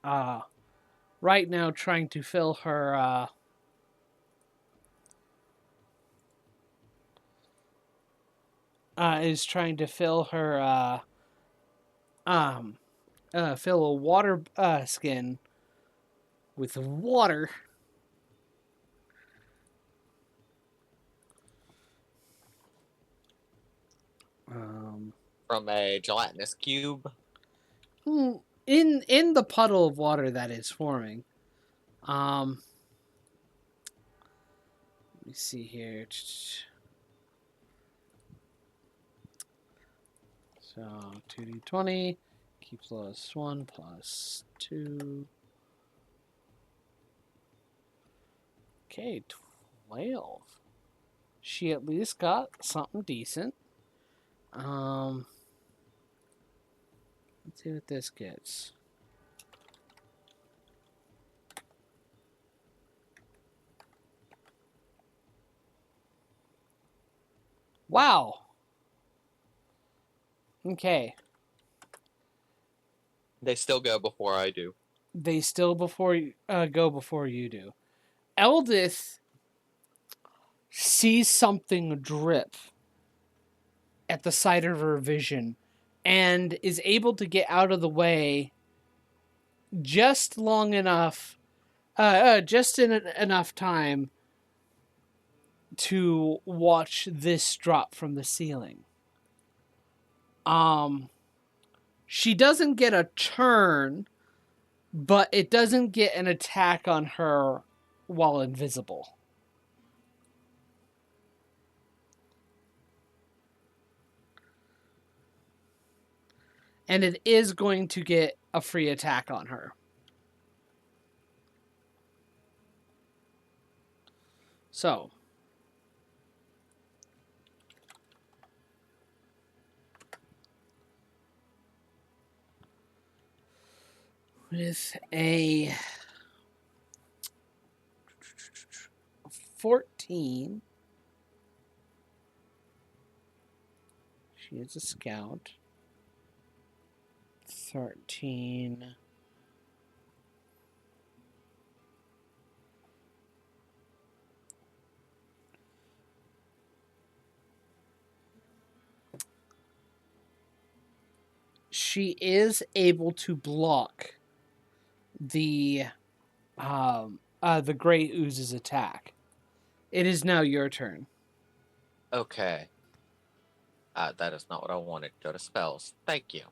right now trying to fill her fill a water skin with water. From a gelatinous cube. In the puddle of water that is forming. Let me see here. So 2d20 keeps +1 +2. Okay, 12. She at least got something decent. Let's see what this gets. Wow. Okay. They still go before I do. They still go before you do. Eldith sees something drip at the side of her vision and is able to get out of the way just long enough, just in enough time to watch this drop from the ceiling. She doesn't get a turn, but it doesn't get an attack on her while invisible. And it is going to get a free attack on her. So. With a 14, she is a scout. 13. She is able to block the Grey Ooze's attack. It is now your turn. Okay. That is not what I wanted. Go to spells. Thank you.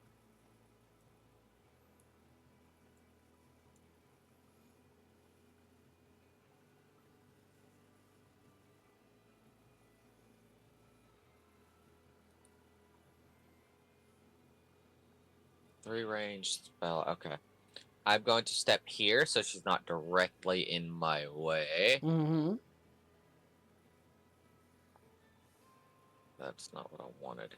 Three range spell. Okay. I'm going to step here so she's not directly in my way. Mm-hmm. That's not what I wanted.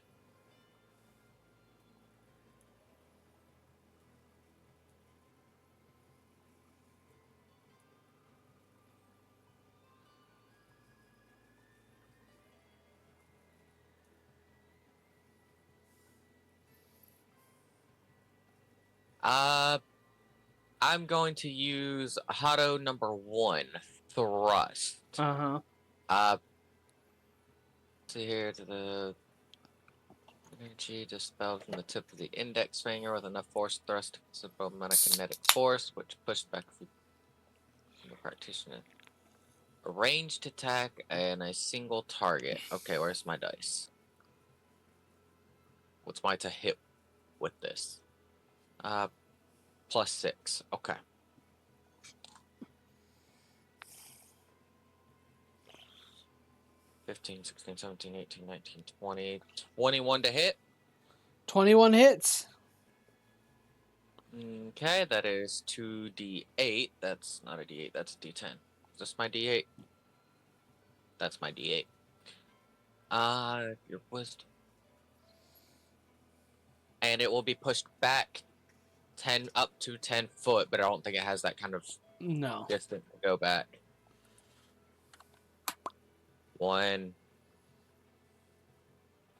I'm going to use Hado number 1, Thrust. Uh-huh. See here to the energy dispelled from the tip of the index finger with enough force thrust to considerable amount of kinetic force, which pushed back from the practitioner. A ranged attack and a single target. Okay, where's my dice? What's my to hit with this? +6. Okay. 15, 16, 17, 18, 19, 20. 21 to hit. 21 hits. Okay, that is 2d8. That's not a d8, that's a d10. Is this my d8? That's my d8. Your wisdom. And it will be pushed back 10 up to 10 foot, but I don't think it has that kind of distance to go back. 1.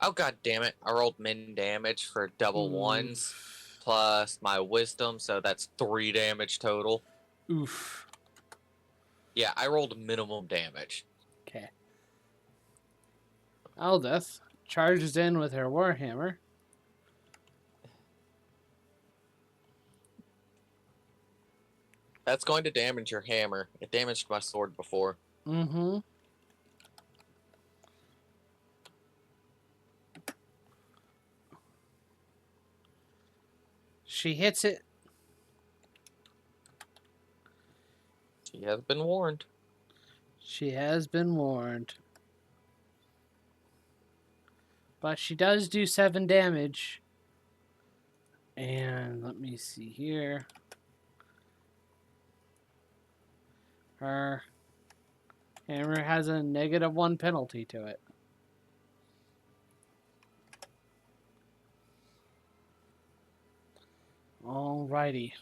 Oh, god damn it. I rolled min damage for double ones plus my wisdom, so that's 3 damage total. Oof. Yeah, I rolled minimum damage. Okay. Eldeth charges in with her warhammer. That's going to damage your hammer. It damaged my sword before. Mm-hmm. She hits it. She has been warned. She has been warned. But she does do 7 damage. And let me see here. Her hammer has a -1 penalty to it. Alrighty.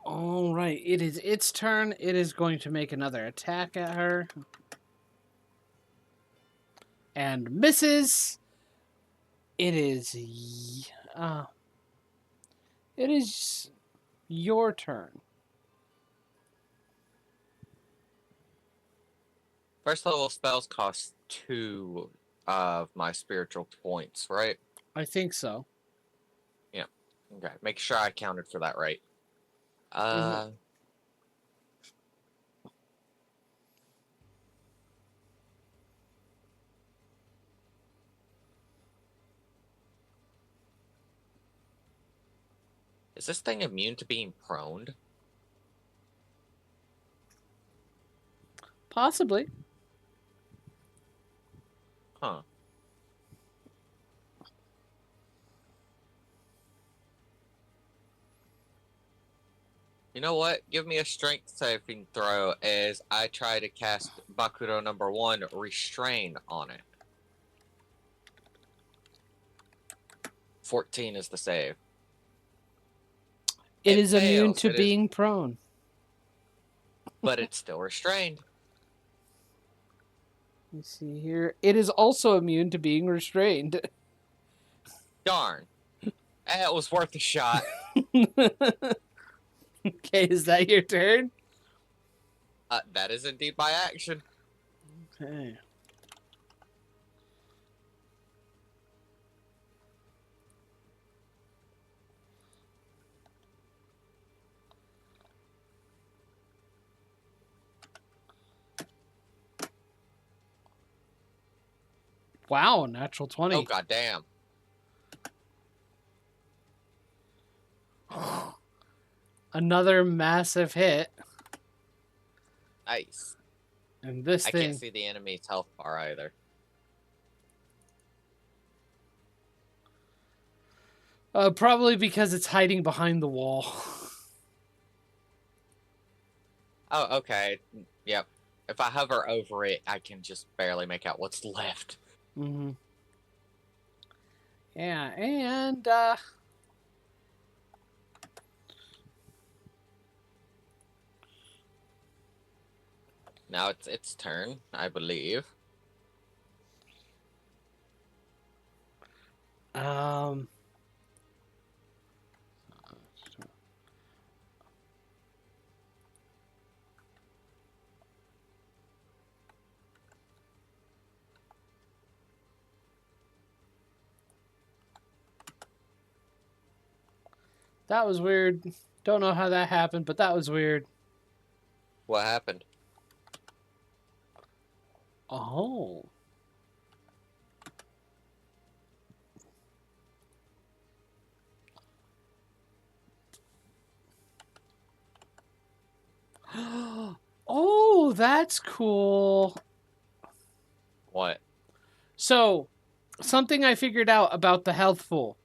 Alright, it is its turn. It is going to make another attack at her. And misses. It is your turn. First level spells cost 2 of my spiritual points, right? I think so. Yeah. Okay. Make sure I counted for that right. Is this thing immune to being prone? Possibly. Huh. You know what? Give me a strength saving throw as I try to cast Bakuro number 1, Restrain, on it. 14 is the save. It is fails. immune to being prone. But it's still restrained. Let me see here. It is also immune to being restrained. Darn. It was worth a shot. Okay, is that your turn? That is indeed my action. Okay. Wow, natural 20. Oh, goddamn. Another massive hit. Nice. And this thing... I can't see the enemy's health bar either. Probably because it's hiding behind the wall. Oh, okay. Yep. If I hover over it, I can just barely make out what's left. Mm-hmm. Yeah, and now it's its turn, I believe. that was weird. Don't know how that happened, but that was weird. What happened? Oh. Oh, that's cool. What? So, something I figured out about the healthful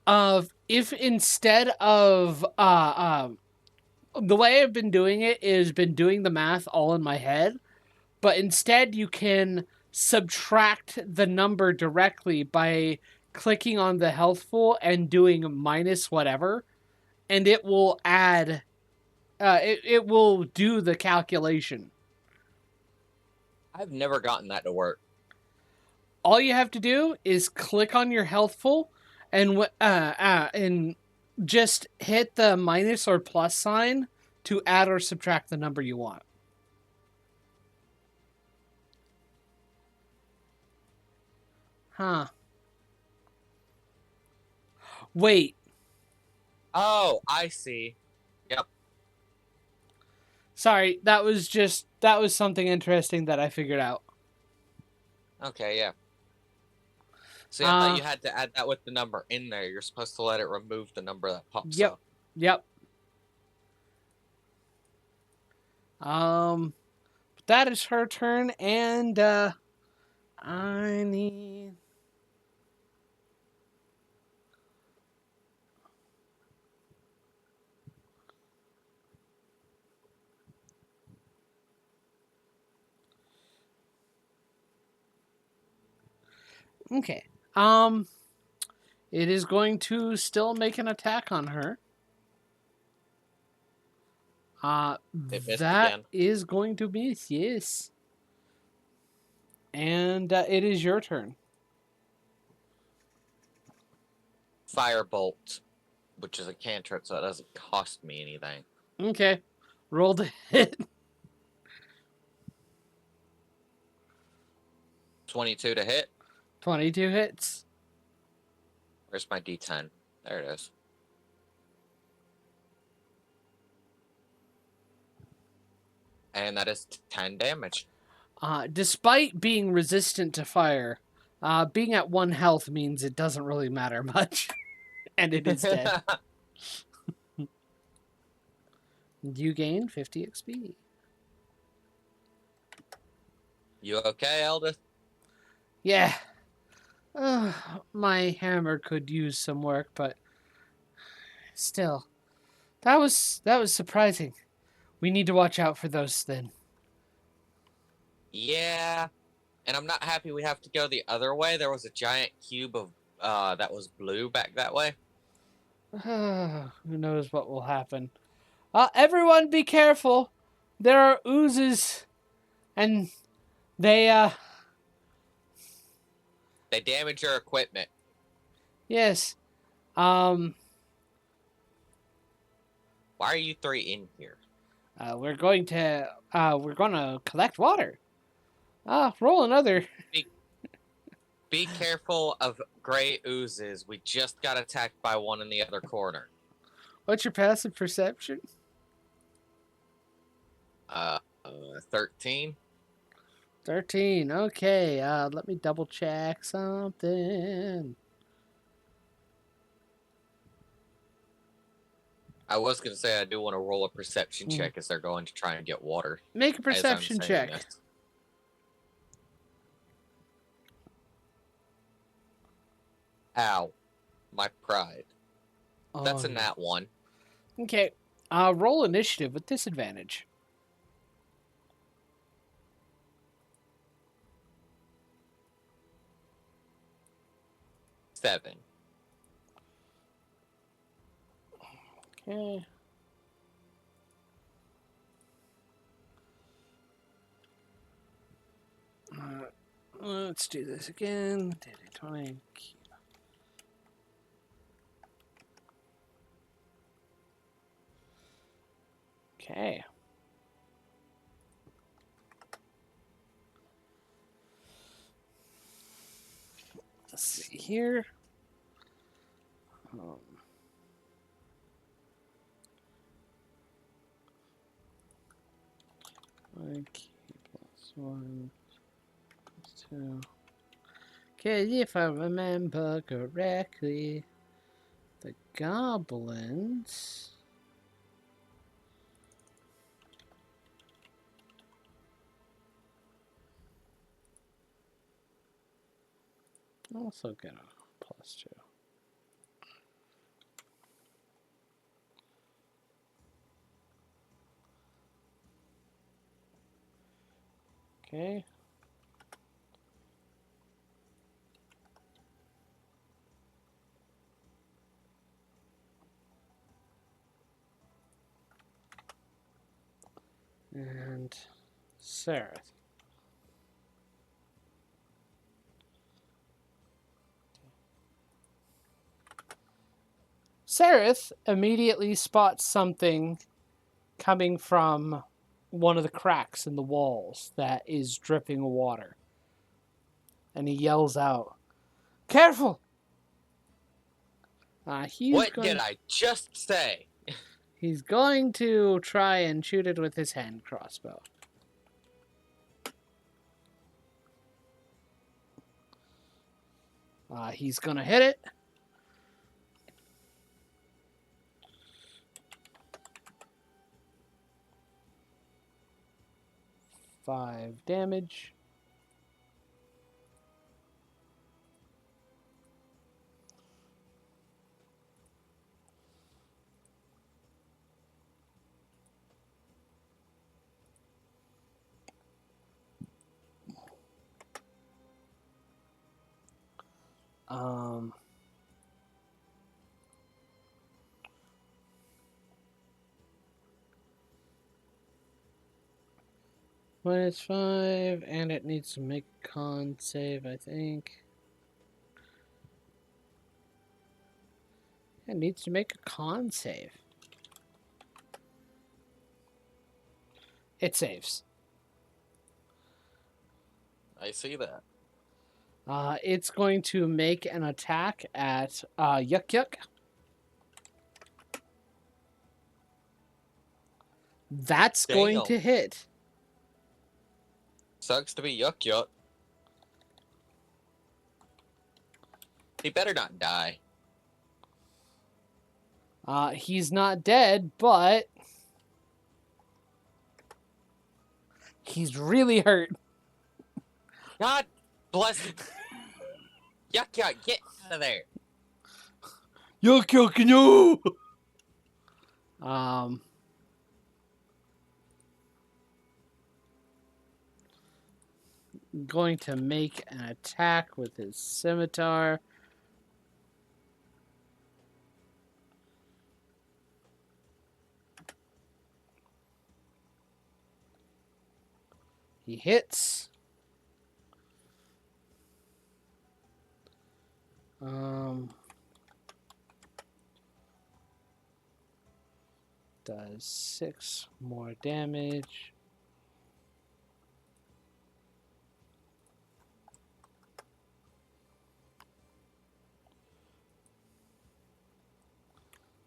of if instead of the way I've been doing it is been doing the math all in my head, but instead you can subtract the number directly by clicking on the healthful and doing minus whatever, and it will add. It will do the calculation. I've never gotten that to work. All you have to do is click on your healthful and just hit the minus or plus sign to add or subtract the number you want. Huh. Wait. Oh, I see. Yep. Sorry, that was something interesting that I figured out. Okay, yeah. See, I thought you had to add that with the number in there. You're supposed to let it remove the number that pops up. Yep. That is her turn, and I need. Okay. It is going to still make an attack on her. It missed That again. is going to miss, yes. And it is your turn. Firebolt, which is a cantrip, so it doesn't cost me anything. Okay. Roll to hit. 22 to hit. 22 hits. Where's my D10? There it is. And that is 10 damage. Despite being resistant to fire, being at 1 health means it doesn't really matter much. And it is dead. You gain 50 XP. You okay, Eldith? Yeah. My hammer could use some work, but still. That was surprising. We need to watch out for those then. Yeah. And I'm not happy we have to go the other way. There was a giant cube of that was blue back that way. Who knows what will happen. Everyone be careful. There are oozes and they damage your equipment. yes. Why are you 3 in here? We're going to collect water. Roll another. Be careful of gray oozes. We just got attacked by one in the other corner. What's your passive perception? 13. 13. Okay. Let me double check something. I was going to say I do want to roll a perception check as they're going to try and get water. Make a perception check. This. Ow. My pride. That's a nat 1. Okay. Roll initiative with disadvantage. Seven. Okay. Let's do this again. 20. Okay. Let's see here. +1 +2. Okay, if I remember correctly, the goblins Also get a +2. Okay. And Sarah. Sarith immediately spots something coming from one of the cracks in the walls that is dripping water. And he yells out, "Careful!" What did I just say? He's going to try and shoot it with his hand crossbow. He's going to hit it. 5 damage. -5, and it needs to make a con save, I think. It needs to make a con save. It saves. I see that. It's going to make an attack at Yuck Yuck. That's going to hit. Sucks to be Yuck Yuck. He better not die. He's not dead, but he's really hurt. God bless him. Yuck Yuck, get out of there. Yuck Yuck, no! Going to make an attack with his scimitar. He hits. Does 6 more damage.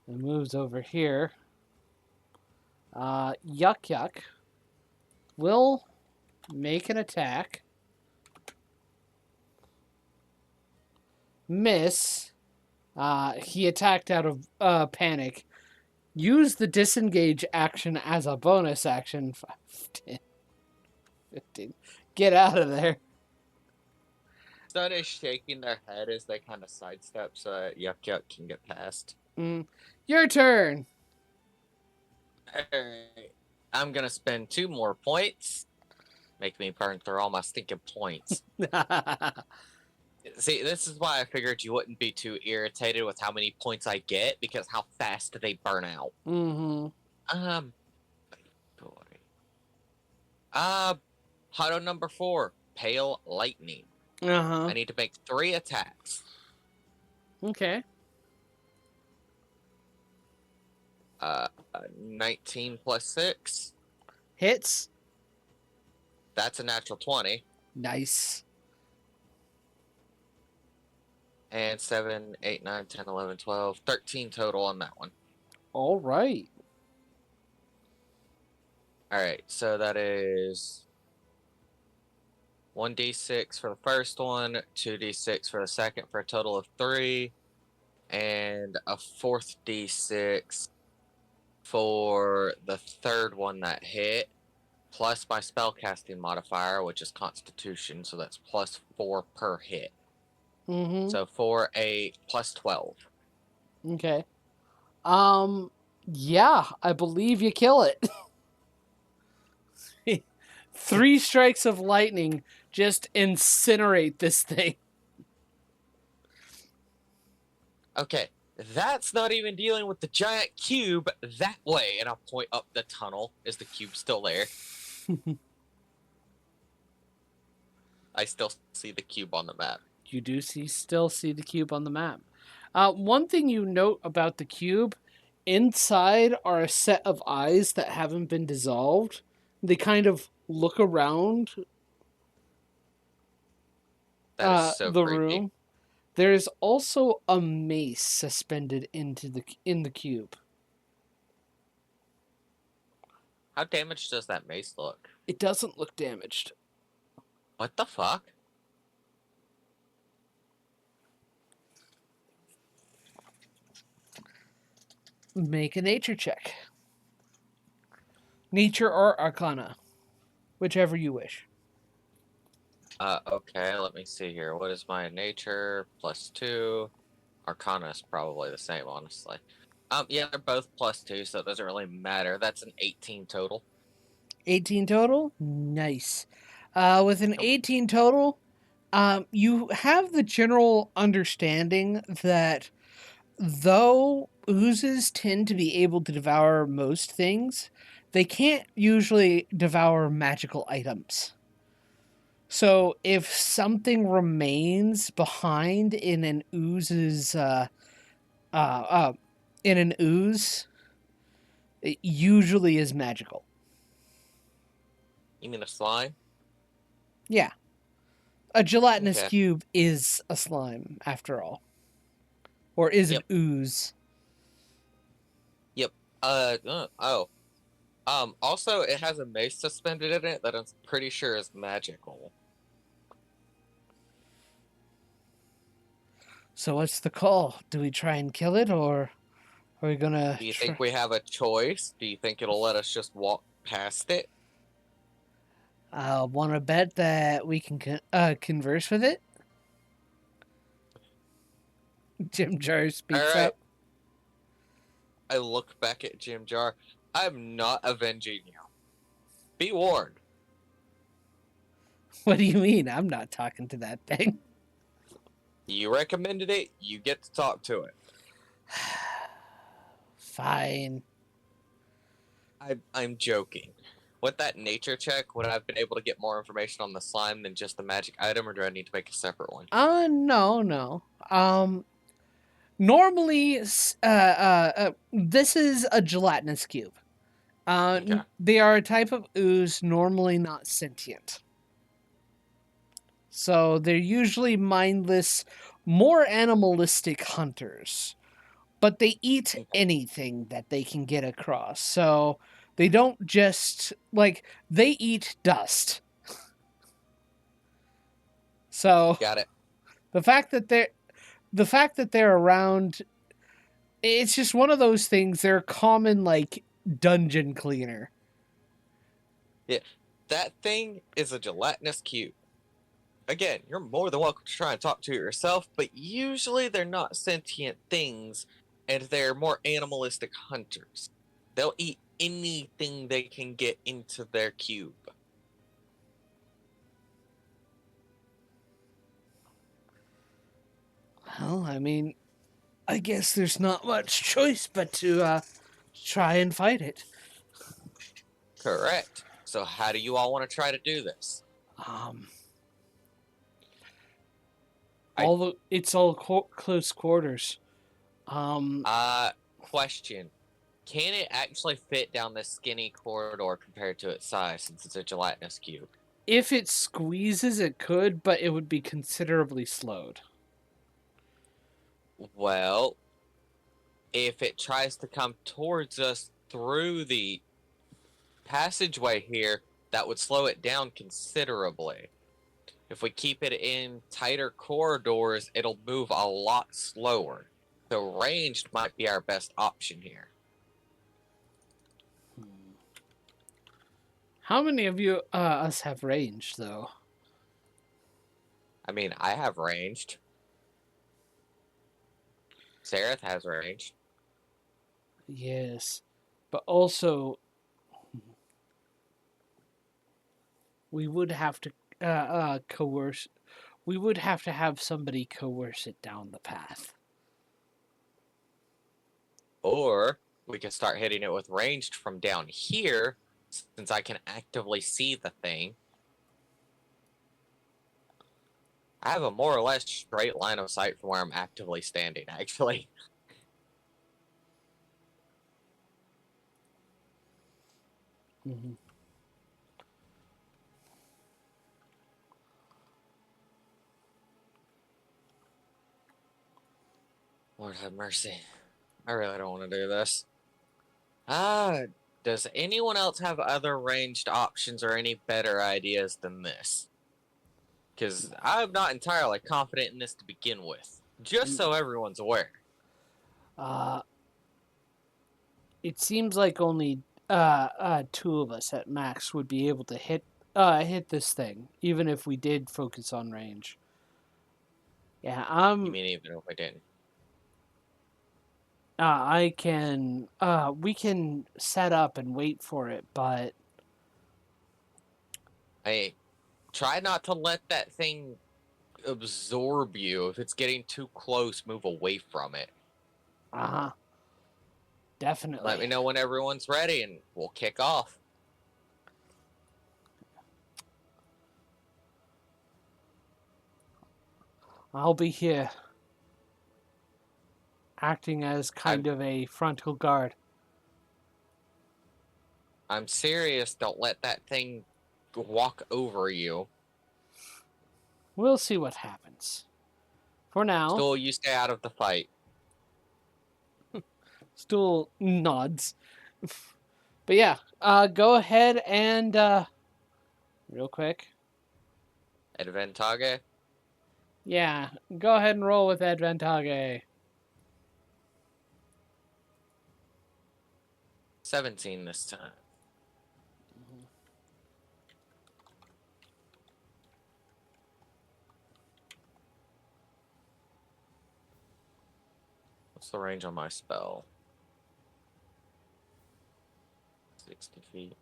And moves over here. Yuck Yuck will make an attack. Miss. He attacked out of panic. Use the disengage action as a bonus action. 5, 10, 15. Get out of there. Sun is shaking their head as they kind of sidestep so that Yuck Yuck can get past. Your turn. Alright. I'm going to spend 2 more points. Make me burn through all my stinking points. See, this is why I figured you wouldn't be too irritated with how many points I get, because how fast they burn out. Huddle number 4, Pale Lightning. I need to make 3 attacks. Okay. 19 plus 6. Hits. That's a natural 20. Nice. And 7, 8, 9, 10, 11, 12, 13 total on that one. All right. All right, so that is 1d6 for the first one, 2d6 for the second, for a total of 3, and a 4th d6 for the third one that hit, plus my spellcasting modifier, which is Constitution, so that's +4 per hit. Mm-hmm. So for a plus 12. Okay. Yeah, I believe you kill it. 3 strikes of lightning just incinerate this thing. Okay, that's not even dealing with the giant cube that way. And I'll point up the tunnel. Is the cube still there? I still see the cube on the map. You do still see the cube on the map. One thing you note about the cube, inside are a set of eyes that haven't been dissolved. They kind of look around That is so the creepy. room. There is also a mace suspended in the cube. How damaged does that mace look? It doesn't look damaged. What the fuck? Make a nature check. Nature or Arcana, whichever you wish. Okay, let me see here. What is my nature? +2. Arcana is probably the same, honestly. Yeah, they're both +2, so it doesn't really matter. That's an 18 total. 18 total? Nice. With an Nope. 18 total, you have the general understanding that though oozes tend to be able to devour most things, they can't usually devour magical items. So if something remains behind in an ooze's in an ooze, it usually is magical. You mean a slime? Yeah. A gelatinous Okay. cube is a slime, after all. Or is an Yep. ooze. Yep. Oh. Also, it has a mace suspended in it that I'm pretty sure is magical. So what's the call? Do we try and kill it, or are we gonna Do you try? think we have a choice? Do you think it'll let us just walk past it? Want to bet that we can converse with it? Jim Jar speaks Alright. up. I look back at Jim Jar. I'm not avenging you. Be warned. What do you mean? I'm not talking to that thing. You recommended it, you get to talk to it. Fine. I'm joking. With that nature check, would I have been able to get more information on the slime than just the magic item, or do I need to make a separate one? No. Normally, this is a gelatinous cube. Okay. They are a type of ooze normally not sentient. So they're usually mindless, more animalistic hunters. But they eat Okay. anything that they can get across. So they don't just like they eat dust. So Got it. the fact that they're around, it's just one of those things. They're a common like dungeon cleaner. Yeah. That thing is a gelatinous cube. Again, you're more than welcome to try and talk to it yourself, but usually they're not sentient things, and they're more animalistic hunters. They'll eat anything they can get into their cube. Well, I mean, I guess there's not much choice but to try and fight it. Correct. So how do you all want to try to do this? Um, I it's all close quarters. Um, Question. Can it actually fit down this skinny corridor compared to its size since it's a gelatinous cube? if it squeezes, it could, but it would be considerably slowed. Well, if it tries to come towards us through the passageway here, that would slow it down considerably. If we keep it in tighter corridors, it'll move a lot slower. So ranged might be our best option here. How many of you us have range though? I mean, I have ranged. Sereth has range. Yes. But also, we would have to coerce. We would have to have somebody coerce it down the path. Or we can start hitting it with ranged from down here, since I can actively see the thing. I have a more or less straight line of sight from where I'm actively standing, actually. Mm-hmm. Lord have mercy. I really don't want to do this. Does anyone else have other ranged options or any better ideas than this? Because I'm not entirely confident in this to begin with. Just so everyone's aware. Uh, it seems like only two of us at max would be able to hit this thing, even if we did focus on range. Yeah, You mean even if we didn't? I can. We can set up and wait for it, but Hey, try not to let that thing absorb you. If it's getting too close, move away from it. Let me Definitely. know when everyone's ready and we'll kick off. I'll be here, acting as kind of a frontal guard. I'm serious. Don't let that thing walk over you. We'll see what happens. For now, Stool, you stay out of the fight. Stool nods. But yeah, go ahead and real quick. Adventage. Yeah, go ahead and roll with Advantage. 17 this time. What's the range on my spell? 60 feet.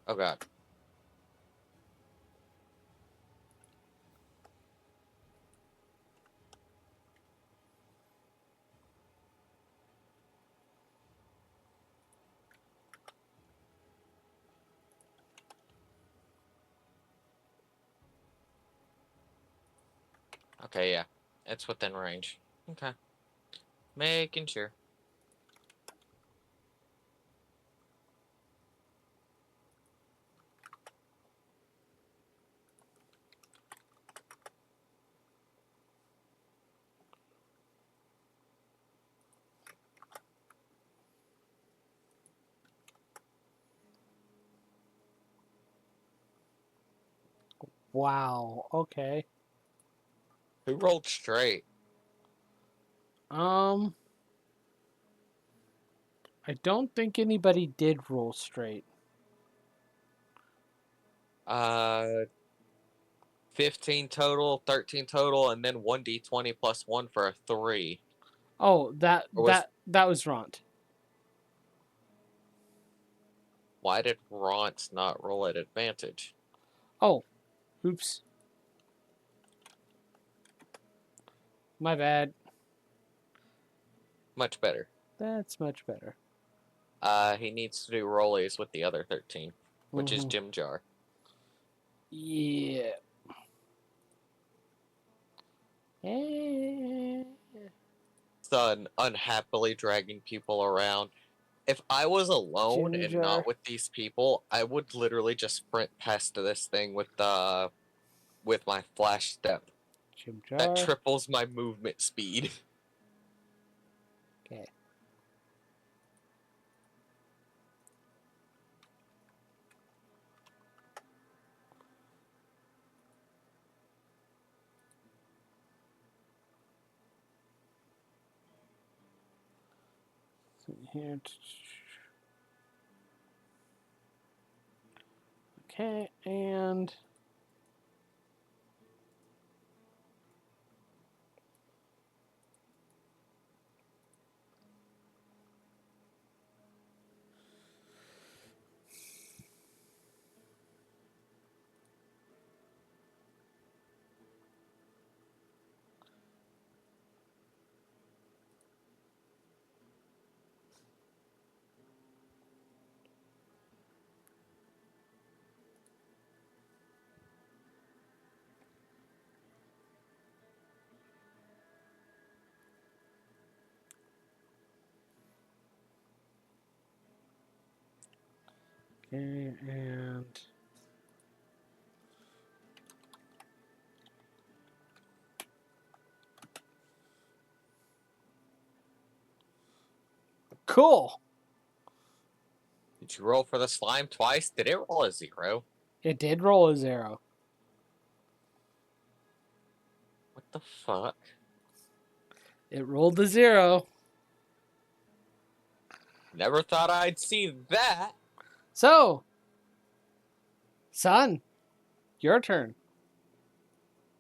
Oh god. Okay, yeah. It's within range. Okay. Making sure. Wow. Okay. Who rolled straight? Um, I don't think anybody did roll straight. Uh, 15 total, 13 total, and then 1d20 plus 1 for a 3. Oh, that Or was... that that was Ront. Why did Ront not roll at advantage? Oh, oops. My bad. Much better. That's much better. He needs to do rollies with the other 13, which is Mm-hmm. Jim Jar. Yeah. Eh. Son unhappily dragging people around. If I was alone and Ginger. not with these people, I would literally just sprint past this thing with my flash step. Jim That Jar. triples my movement speed. Okay. So here. Okay, and Okay, and cool. Did you roll for the slime twice? Did it roll a 0? It did roll a 0. What the fuck? It rolled a 0. Never thought I'd see that. So, son, your turn.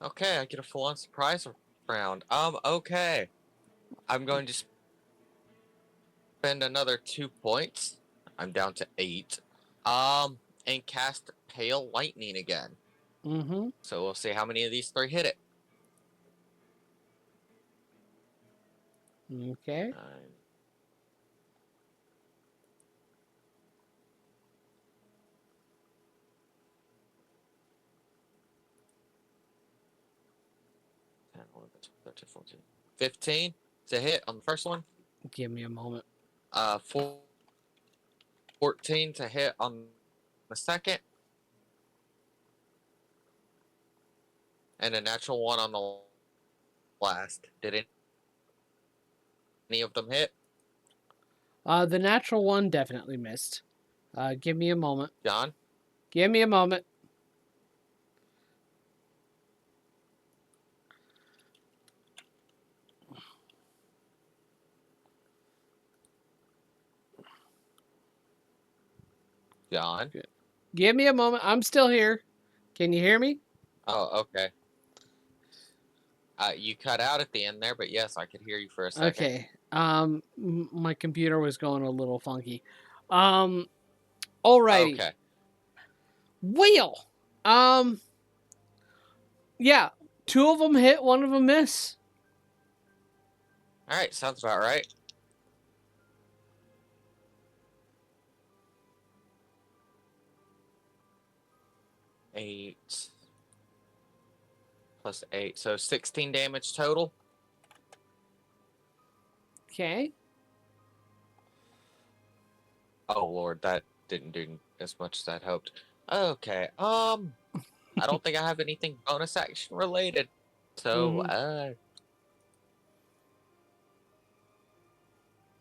Okay, I get a full-on surprise round. Okay. I'm going to spend another 2 points. I'm down to 8. And cast Pale Lightning again. Mm-hmm. So we'll see how many of these 3 hit it. Okay. 9, 10, 11, 12, 13, 14, 15 to hit on the first one. Give me a moment. 14 to hit on the second. And a natural 1 on the last. Did any of them hit? The natural 1 definitely missed. Give me a moment. John? Give me a moment. John? Give me a moment. I'm still here. Can you hear me? Oh, okay. You cut out at the end there, but yes, I could hear you for a second. Okay. My computer was going a little funky. Alrighty. Okay. Wheel. Yeah. 2 of them hit, 1 of them miss. Alright, sounds about right. Eight plus 8, so 16 damage total. Okay. Oh lord, that didn't do as much as I'd hoped. Okay, I don't think I have anything bonus action related. So,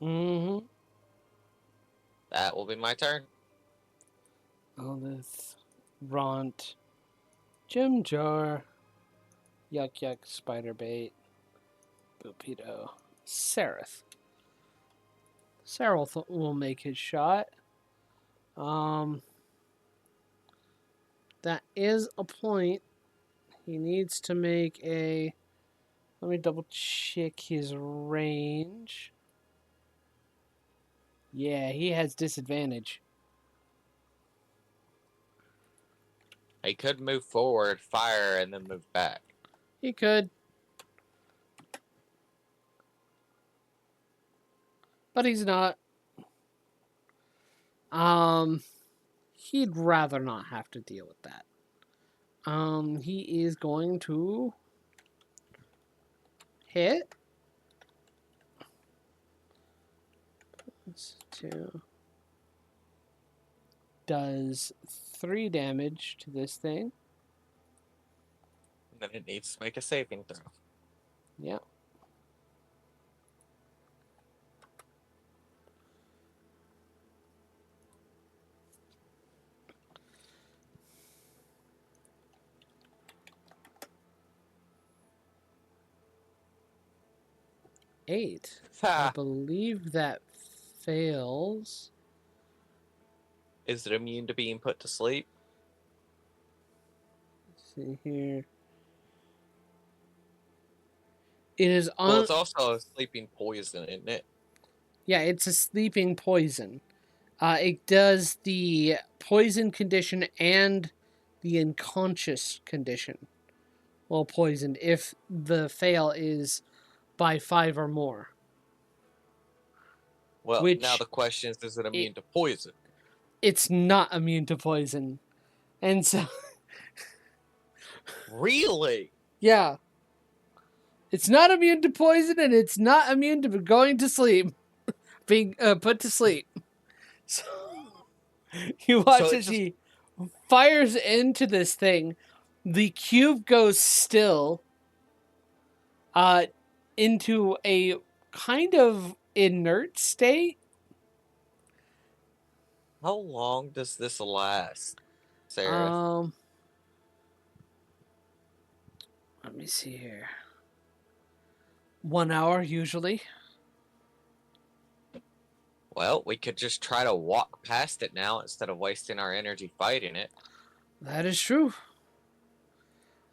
Mm-hmm. that will be my turn. Oh, this Ront, Jim Jar, Yuck Yuck, Spider Bait, Bupito, Seraph. Seraph will make his shot. That is a point. He needs to make a. Let me double check his range. Yeah, he has disadvantage. He could move forward, fire, and then move back. He could. But he's not. He'd rather not have to deal with that. He is going to hit. Two. Does 3 damage to this thing. And then it needs to make a saving throw. Yep. Eight. I believe that fails. Is it immune to being put to sleep? Let's see here. It is on. Well, it's also a sleeping poison, isn't it? Yeah, it's a sleeping poison. It does the poison condition and the unconscious condition while poisoned if the fail is by 5 or more. Well, Which now the question is it immune to poison? It's not immune to poison. And so... Really? Yeah. It's not immune to poison, and it's not immune to going to sleep. Being put to sleep. So... You So watch it as just he fires into this thing. The cube goes still uh, into a kind of inert state. how long does this last, Sarah? Um, let me see here. 1 hour usually. Well, we could just try to walk past it now instead of wasting our energy fighting it. That is true.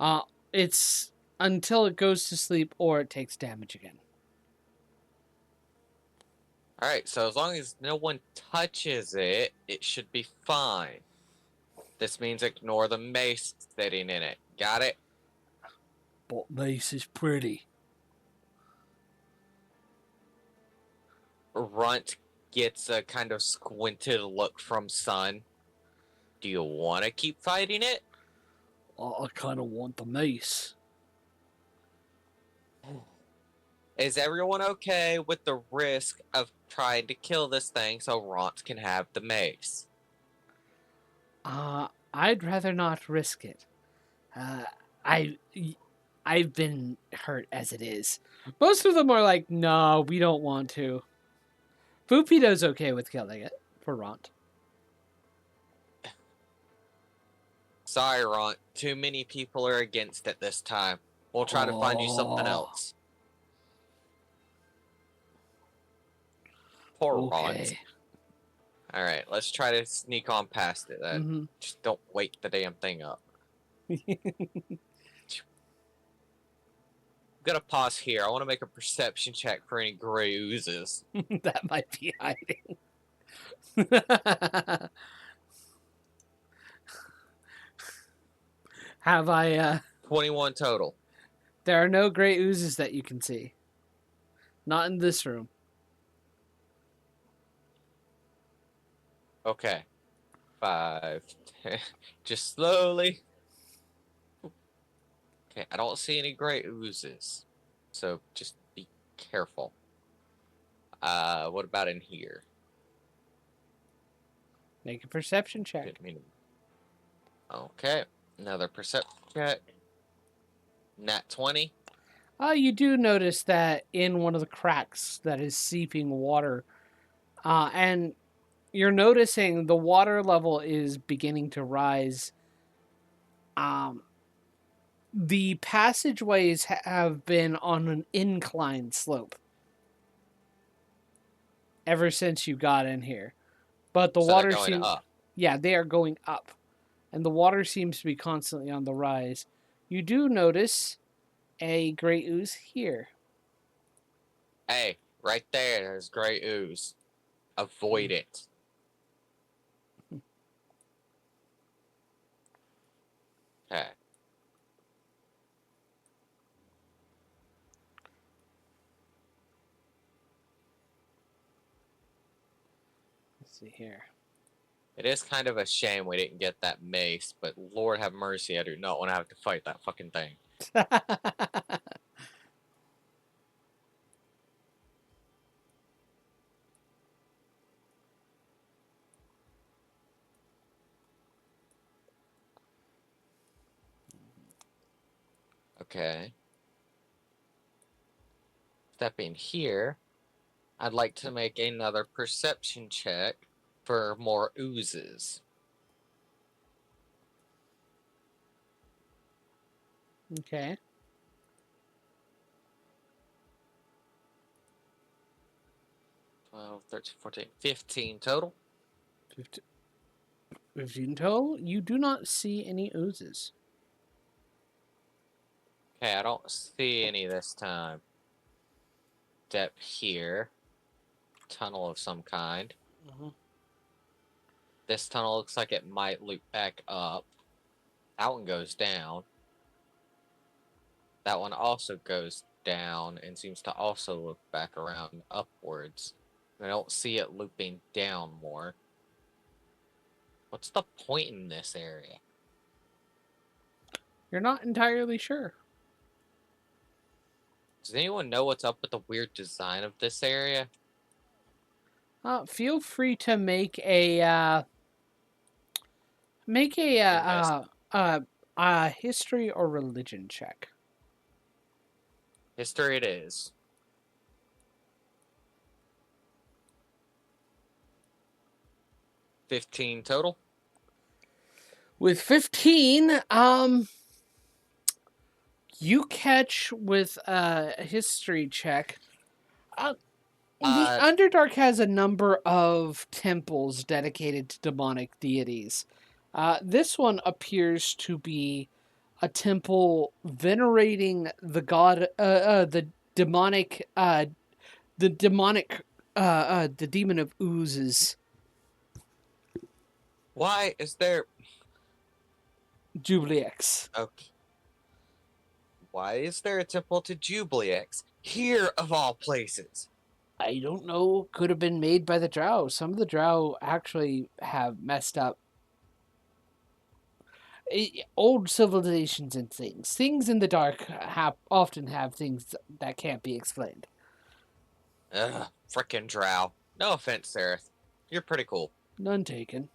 Uh, it's until it goes to sleep or it takes damage again. Alright, so as long as no one touches it, it should be fine. This means ignore the mace sitting in it. Got it? But mace is pretty. Runt gets a kind of squinted look from Sun. Do you want to keep fighting it? I kind of want the mace. Is everyone okay with the risk of trying to kill this thing so Runt can have the mace? I'd rather not risk it. Uh, I, I've been hurt as it is. Most of them are like, no, we don't want to. Fupito's okay with killing it for Ront. Sorry, Runt. Too many people are against it this time. We'll try to find you something Oh, else. Poor Runt. okay. Alright, let's try to sneak on past it then. Mm-hmm. Just don't wake the damn thing up. I'm gonna pause here. I want to make a perception check for any gray oozes. That might be hiding. Have I, 21 total. there are no gray oozes that you can see. Not in this room. Okay. 5, 10. Just slowly. Okay, I don't see any gray oozes. So just be careful. What about in here? Make a perception check. Didn't mean to... Okay, another perception check. Nat 20. You do notice that in one of the cracks that is seeping water, and you're noticing the water level is beginning to rise. The passageways have been on an incline slope ever since you got in here, but the So they're water going seems, up. yeah, they are going up, and the water seems to be constantly on the rise. You do notice a gray ooze here. Hey, right there, there's gray ooze. Avoid it. Okay. Let's see here. It is kind of a shame we didn't get that mace, but Lord have mercy, I do not want to have to fight that fucking thing. Okay. Stepping here, I'd like to make another perception check for more oozes. Okay. 12, 13, 14, 15 total. 15 total. You do not see any oozes. Okay, I don't see any this time. Step here. Tunnel of some kind. Mm-hmm. This tunnel looks like it might loop back up. That one goes down. That one also goes down and seems to also loop back around upwards. I don't see it looping down more. What's the point in this area? You're not entirely sure. Does anyone know what's up with the weird design of this area? Feel free to make a Make Invest. a history or religion check. History it is. 15 total. With 15, you catch with a history check. The Underdark has a number of temples dedicated to demonic deities. This one appears to be a temple venerating the god, the demonic, the demonic, the demon of oozes. Why is there... Jubilex. Okay. Why is there a temple to Jubilex here of all places? I don't know. Could have been made by the Drow. Some of the Drow actually have messed up old civilizations and things. Things in the dark often have things that can't be explained. Ugh, frickin' drow. No offense, Sarah. You're pretty cool. None taken.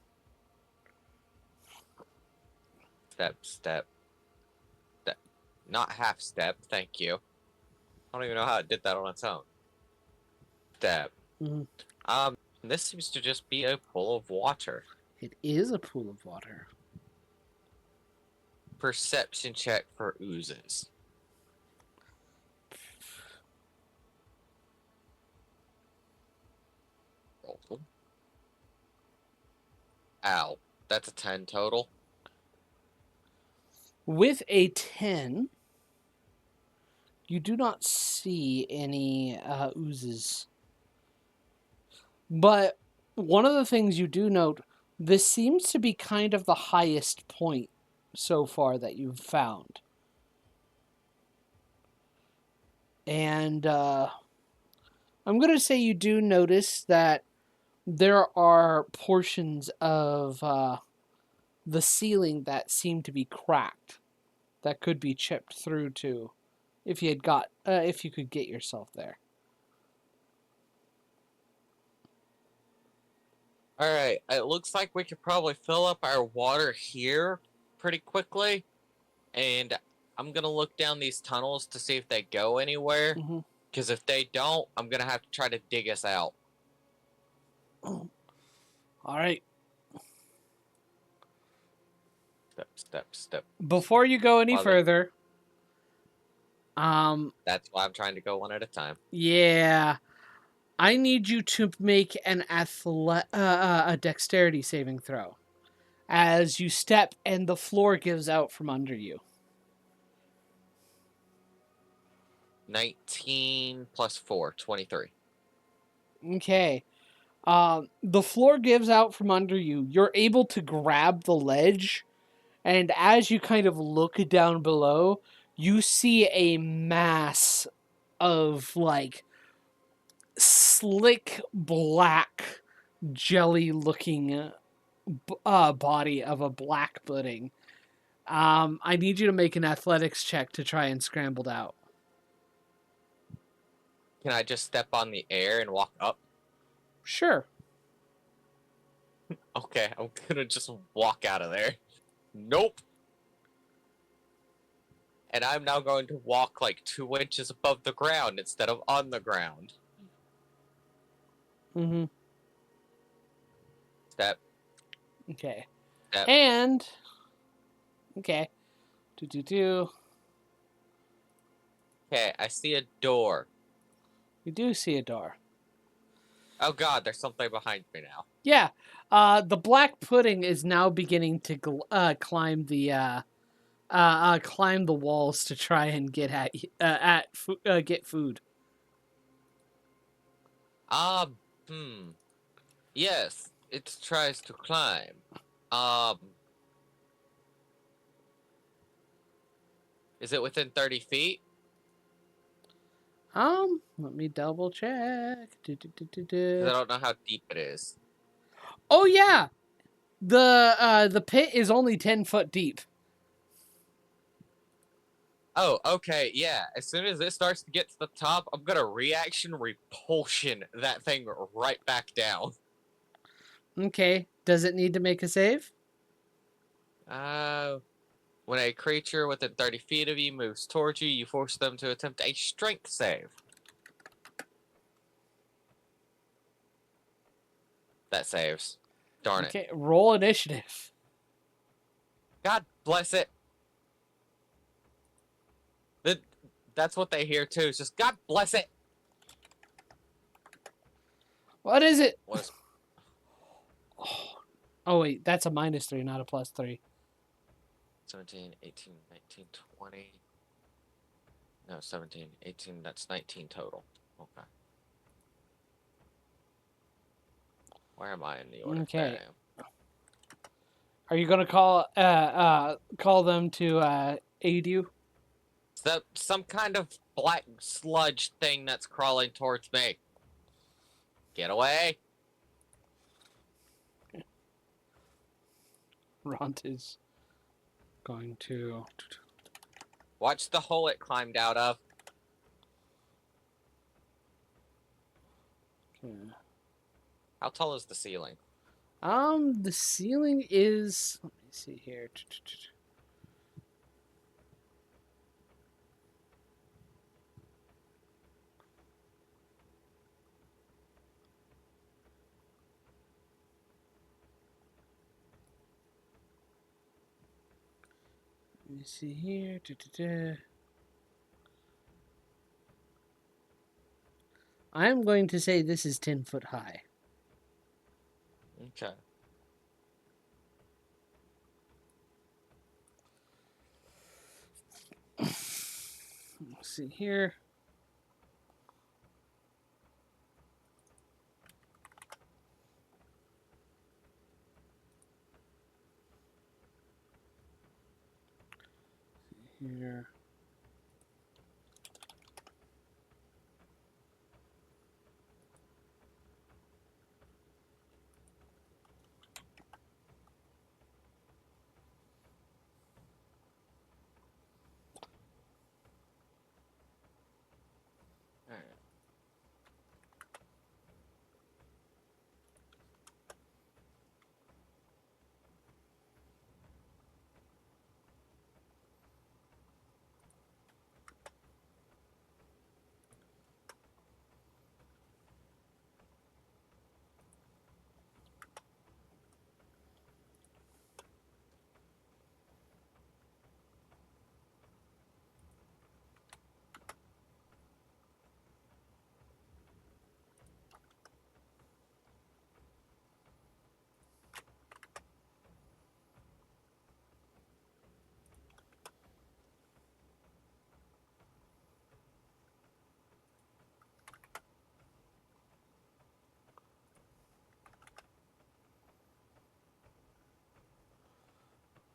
Step, step. Step. Not half step, thank you. I don't even know how it did that on its own. Step. Mm-hmm. This seems to just be a pool of water. It is a pool of water. Perception check for oozes. Roll. Ow. That's a 10 total. With a 10, you do not see any oozes. But one of the things you do note, this seems to be kind of the highest point so far that you've found. And I'm going to say you do notice that there are portions of the ceiling that seem to be cracked that could be chipped through to if you could get yourself there. Alright, it looks like we could probably fill up our water here pretty quickly. And I'm going to look down these tunnels to see if they go anywhere. Because if they don't, I'm going to have to try to dig us out. All right. Step, step, step. Before you go any further, that's why I'm trying to go one at a time. Yeah. I need you to make an a dexterity saving throw as you step and the floor gives out from under you. 19 plus 4, 23. Okay. The floor gives out from under you. You're able to grab the ledge, and as you kind of look down below, you see a mass of like slick black jelly looking body of a black pudding. I need you to make an athletics check to try and scramble out. Can I just step on the air and walk up? Sure. Okay, I'm gonna just walk out of there. Nope. And I'm now going to walk like 2 inches above the ground instead of on the ground. Mm-hmm. Step. Okay. Step. And okay. Do. Okay, I see a door. You do see a door. Oh god, there's something behind me now. Yeah. The black pudding is now beginning to climb the climb the walls to try and get get food. Yes, it tries to climb. Is it within 30 feet? Let me double check. Because I don't know how deep it is. Oh yeah, the pit is only 10 foot deep. Oh, okay, yeah. As soon as it starts to get to the top, I'm gonna reaction repulsion that thing right back down. Okay. Does it need to make a save? When a creature within 30 feet of you moves towards you, you force them to attempt a strength save. That saves. Darn it. Okay, roll initiative. God bless it. That's what they hear too. It's just God bless it. What is it? What is... Oh, wait, that's a -3, not a +3. 17, 18, 19, 20. No, 17, 18, that's 19 total. Okay. Where am I in the order? Okay. There I am. Are you gonna call them to aid you? So, some kind of black sludge thing that's crawling towards me. Get away. Ront is going to... Watch the hole it climbed out of. Okay. How tall is the ceiling? The ceiling is... Let me see here. Let me see here. I'm going to say this is 10 foot high. Okay. Let's see here. Here. Alright.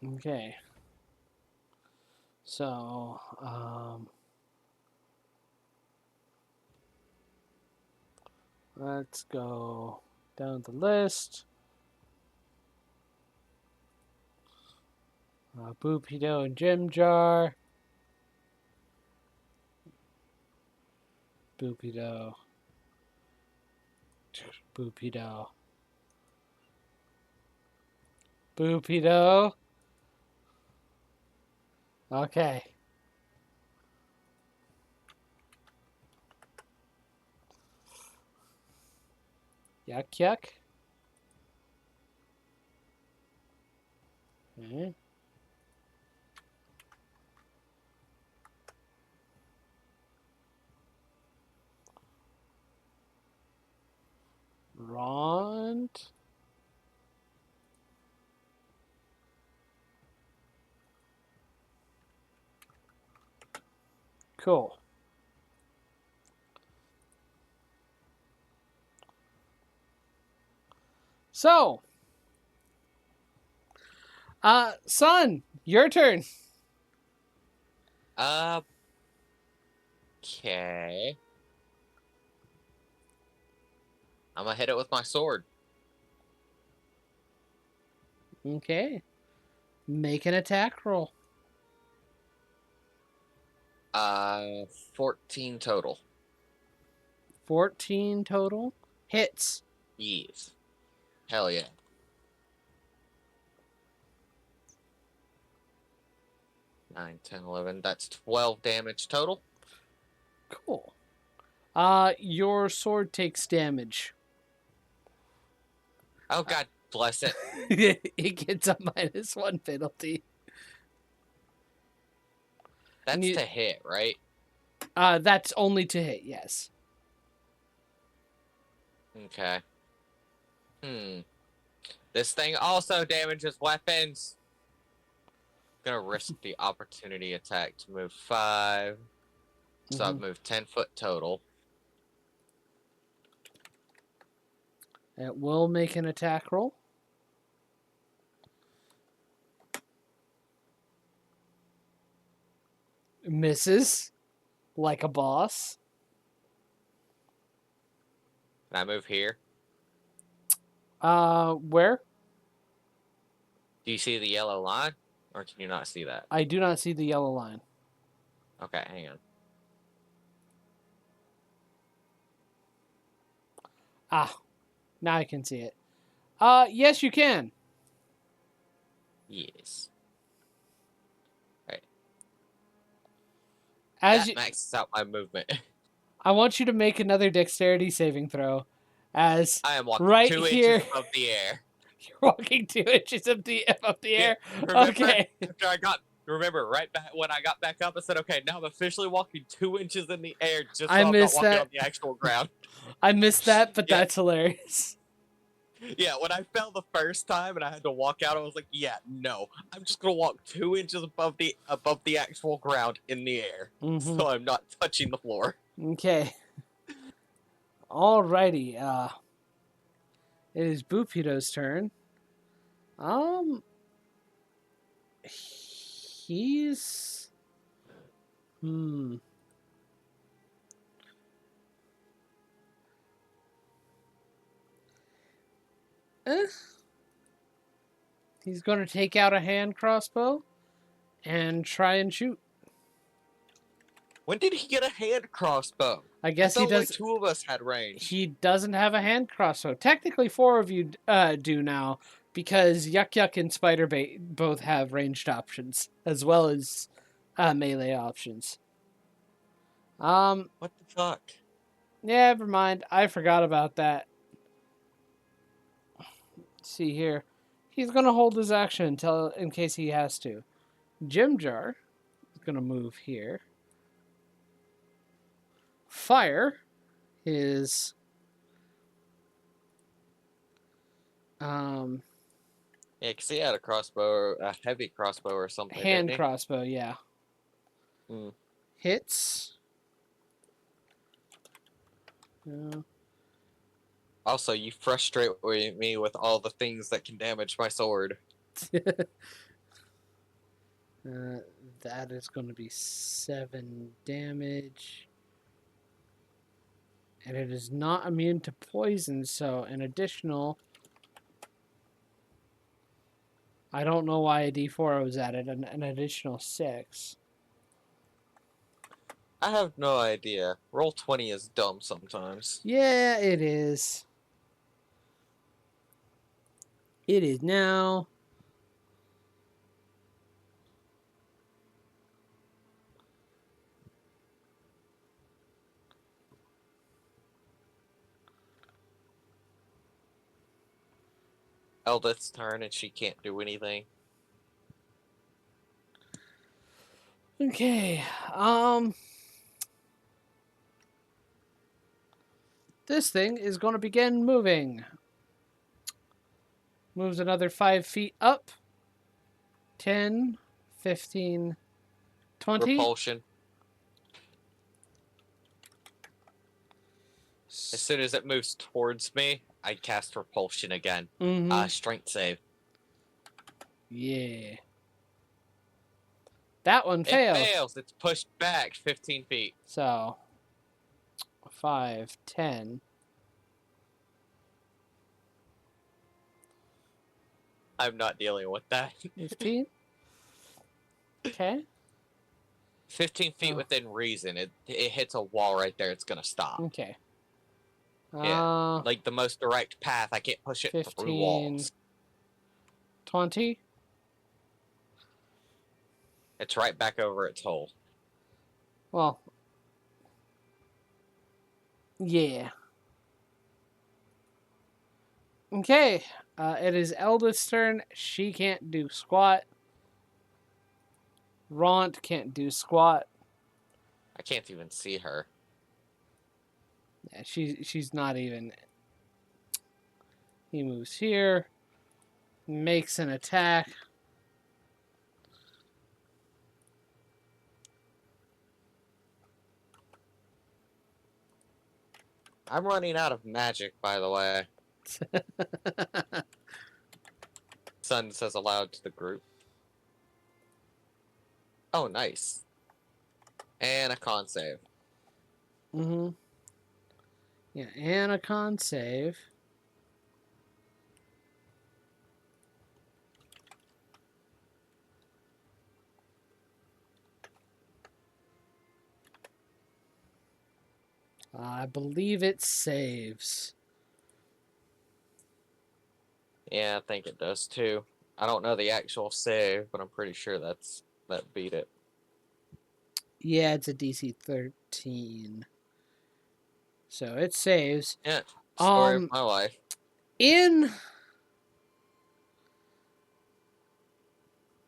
Okay. So, let's go down the list. Boopido and Gem Jar. Boopido. Boopido. Boopido. Okay. Yuck, yuck. Okay. Rond. Cool. So, son, your turn. Okay. I'm gonna hit it with my sword. Okay. Make an attack roll. 14 total. 14 total. Hits. Yes. Hell yeah. 9, 10, 11. That's 12 damage total. Cool. Your sword takes damage. Oh, God bless it. It gets a -1 penalty. That's to hit, right? That's only to hit, yes. Okay. This thing also damages weapons. Gonna risk the opportunity attack to move 5. So I've moved 10 foot total. It will make an attack roll. Misses. Like a boss. Can I move here? Where? Do you see the yellow line? Or can you not see that? I do not see the yellow line. Okay, hang on. Now I can see it. Yes, you can. Yes. Right. As that maxes out my movement. I want you to make another dexterity saving throw. As I am walking right 2 here, inches above the air. You're walking 2 inches up the air. Remember, Okay. Remember, right back when I got back up, I said, "Okay, now I'm officially walking 2 inches in the air, just so I'm not walking on the actual ground." I missed that, but that's hilarious. Yeah, when I fell the first time and I had to walk out, I was like, "Yeah, no, I'm just gonna walk 2 inches above the actual ground in the air, so I'm not touching the floor." Okay. Alrighty. It is Boopito's turn. He's He's going to take out a hand crossbow and try and shoot. When did he get a hand crossbow? I guess he does. Like 2 of us had range. He doesn't have a hand crossbow. Technically, 4 of you do now, because Yuck Yuck and Spiderbait both have ranged options as well as melee options. What the fuck? Yeah, never mind. I forgot about that. Let's see here. He's gonna hold his action until in case he has to. Jim Jar is gonna move here. Fire is Yeah, because he had a crossbow, a heavy crossbow or something. hand crossbow, yeah. Hits. Also, you frustrate me with all the things that can damage my sword. That is going to be 7 damage. And it is not immune to poison, so an additional... I don't know why a D4 was added, an additional 6. I have no idea. Roll20 is dumb sometimes. Yeah, it is. It is now. Eldith's turn and she can't do anything. Okay, this thing is going to begin moving. Moves another 5 feet up. 10, 15, 20. Repulsion. As soon as it moves towards me, I cast Repulsion again. Strength save. Yeah. That one fails. It fails. It's pushed back 15 feet. So, 5, 10. I'm not dealing with that. 15. Okay. 15 feet within reason. It hits a wall right there. It's going to stop. Okay. Yeah. Like the most direct path. I can't push it 15, through walls. 20. It's right back over its hole. Well, yeah. Okay, it is Elda's turn. She can't do squat. Ront can't do squat. I can't even see her. Yeah, she's not even. He moves here, makes an attack. I'm running out of magic, by the way. Sun says aloud to the group. Oh, nice. And a con save. Mm-hmm. Yeah, and a con save. I believe it saves. Yeah, I think it does too. I don't know the actual save, but I'm pretty sure that beat it. Yeah, it's a DC 13. So it saves. Yeah, story of my life. In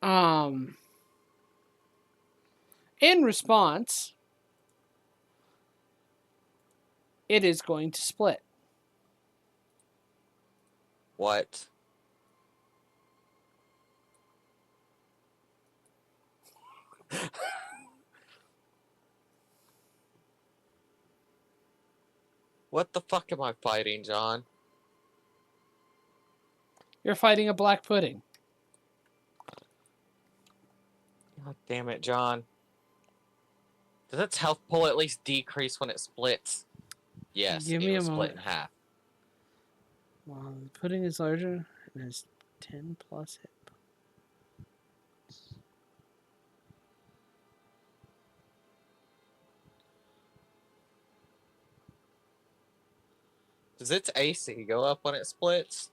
um in response, it is going to split. What? What the fuck am I fighting, John? You're fighting a black pudding. God damn it, John. Does its health pool at least decrease when it splits? Yes, Give it me a was split moment. in half. Well, the pudding is larger and has 10 plus hit. Does its AC go up when it splits?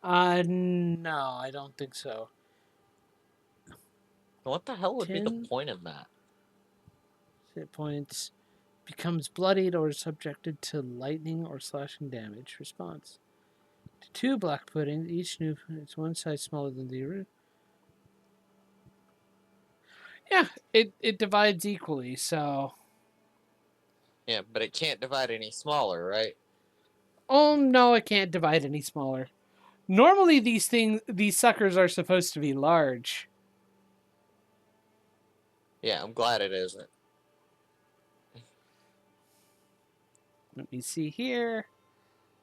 No, I don't think so. What the hell would be the 10 point in that? hit points. Becomes bloodied or subjected to lightning or slashing damage. Response. To 2 black puddings, each new it's one size smaller than the original. Yeah, it divides equally, so. Yeah, but it can't divide any smaller, right? Oh no, it can't divide any smaller. Normally these suckers are supposed to be large. Yeah, I'm glad it isn't. Let me see here.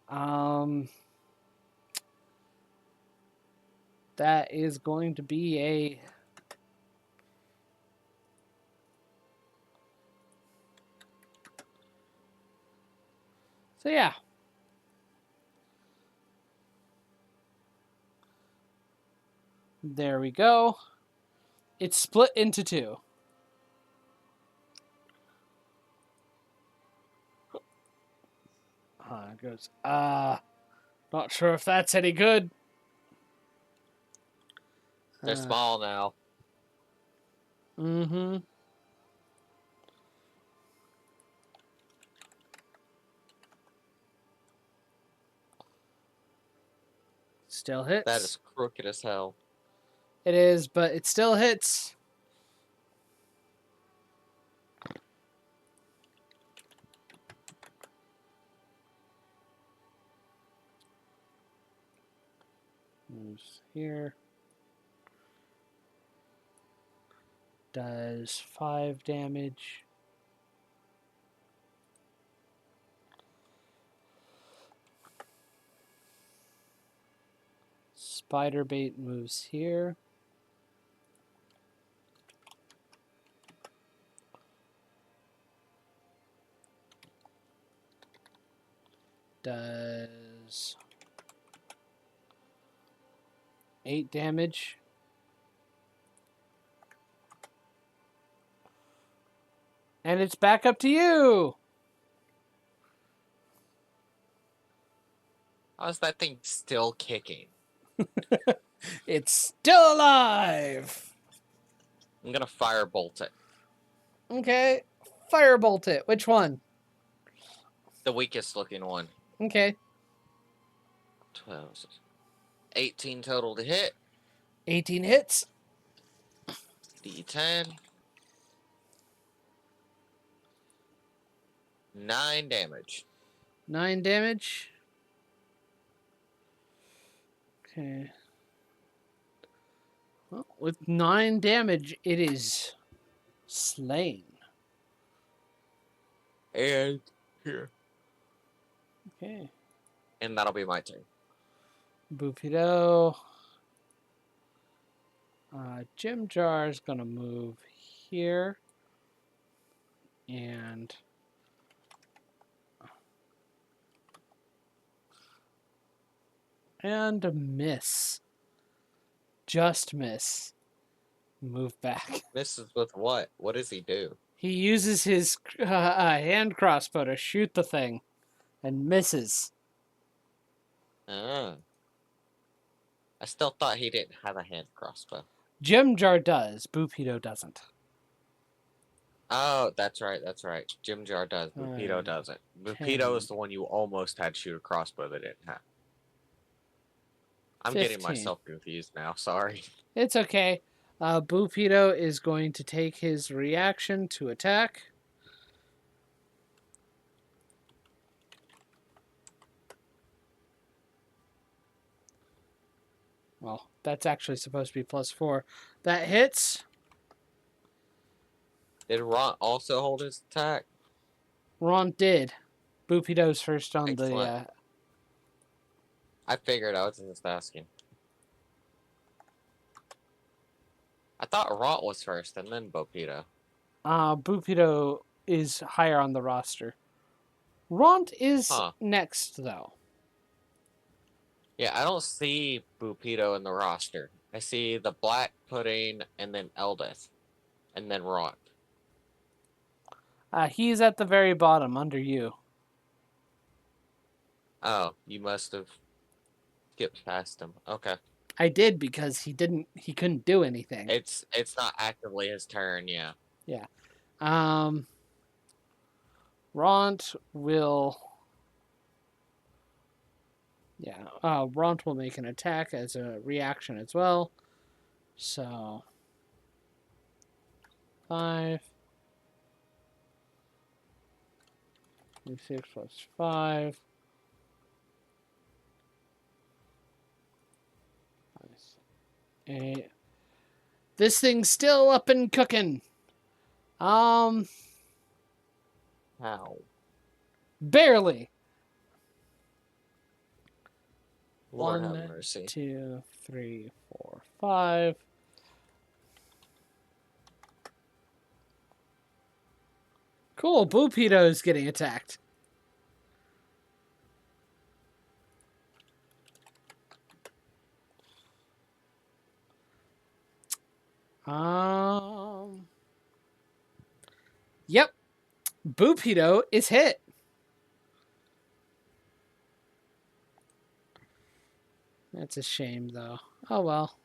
Um that is going to be a So yeah. There we go. It's split into 2. It goes, not sure if that's any good. They're small now. Mm-hmm. Still hits. That is crooked as hell. It is, but it still hits. Moves here. Does 5 damage. Spider bait moves here. Does 8 damage. And it's back up to you. How's that thing still kicking? It's still alive. I'm gonna firebolt it. Okay. Firebolt it. Which one? The weakest looking one. Okay. 12. 18 total to hit. 18 hits. D10. 9 damage. 9 damage. Okay. Well, with 9 damage, it is slain. And here. Okay. And that'll be my turn. Boopido. Jim Jar's gonna move here. And miss. Just miss. Move back. Misses with what? What does he do? He uses his hand crossbow to shoot the thing and misses. Ah. I still thought he didn't have a hand crossbow. Jim Jar does. Boopido doesn't. Oh, that's right, that's right. Jim Jar does. Boopido doesn't. Boopido is the one you almost had shoot a crossbow that didn't have. I'm 15. getting myself confused now, sorry. It's okay. Boopido is going to take his reaction to attack. Well, that's actually supposed to be +4. That hits. Did Ron also hold his attack? Ron did. Boopido's first on Excellent. I figured, I was just asking. I thought Ront was first and then Boopido. Boopido is higher on the roster. Ront is next, though. Yeah, I don't see Boopido in the roster. I see the Black Pudding and then Eldith. And then Ront. He's at the very bottom, under you. Oh, you must have skipped past him. Okay. I did because he couldn't do anything. It's not actively his turn, yeah. Yeah. Ront will... Yeah, Ront will make an attack as a reaction as well. So... 5... 6 plus 5... 8... This thing's still up and cooking. How? Barely. Lord 1, have mercy. 2, 3, 4, 5. Cool, Boopido's getting attacked. Yep. Boopido is hit. That's a shame, though. Oh, well.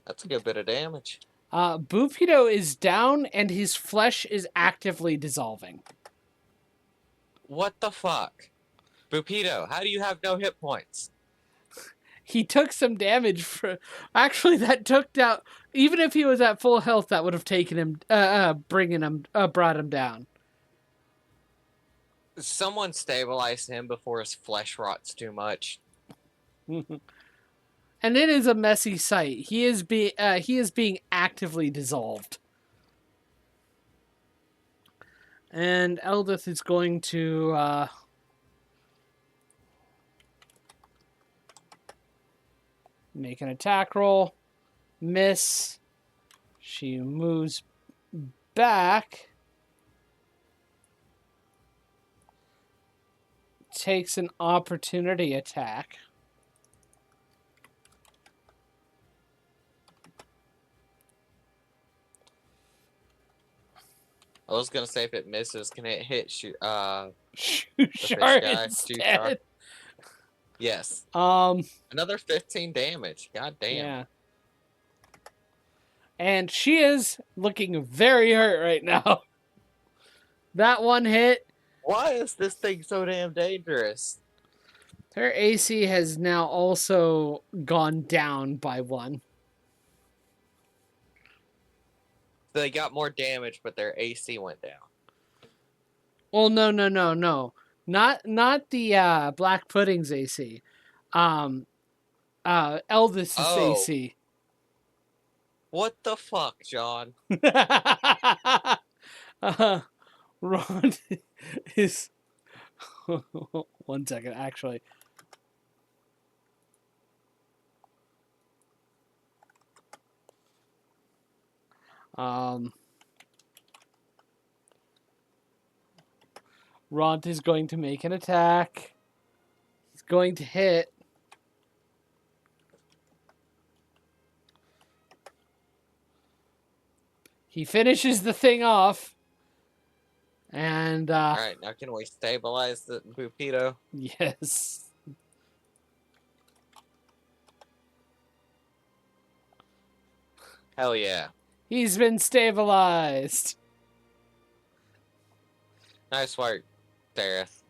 That's a good bit of damage. Boopido is down, and his flesh is actively dissolving. What the fuck? Boopido, how do you have no hit points? He took some damage for... Actually, that took down... Even if he was at full health, that would have taken him... brought him down. Someone stabilize him before his flesh rots too much. And it is a messy sight. He is being actively dissolved. And Eldith is going to... make an attack roll. Miss. She moves back. Takes an opportunity attack. I was gonna say if it misses, can it hit Shar instead. Yes. Um, Another 15 damage. God damn. yeah. And she is looking very hurt right now. That one hit. Why is this thing so damn dangerous? Her AC has now also gone down by 1. They got more damage, but their AC went down. Well, no. Not the Black Pudding's AC. Elvis's Oh. AC. What the fuck, John? Ron is 1 second, actually. Ront is going to make an attack. He's going to hit. He finishes the thing off. And, Alright, now can we stabilize the Bupito? yes. Hell yeah. He's been stabilized. Nice work, Dareth.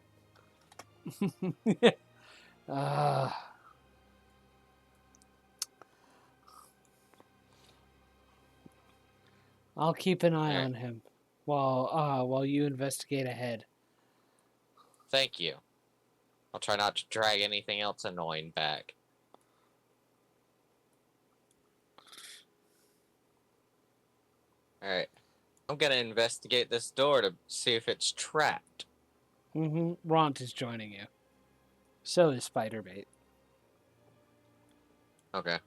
I'll keep an eye on him while you investigate ahead. Thank you. I'll try not to drag anything else annoying back. Alright. I'm gonna investigate this door to see if it's trapped. Ront is joining you. So is Spiderbait. Okay.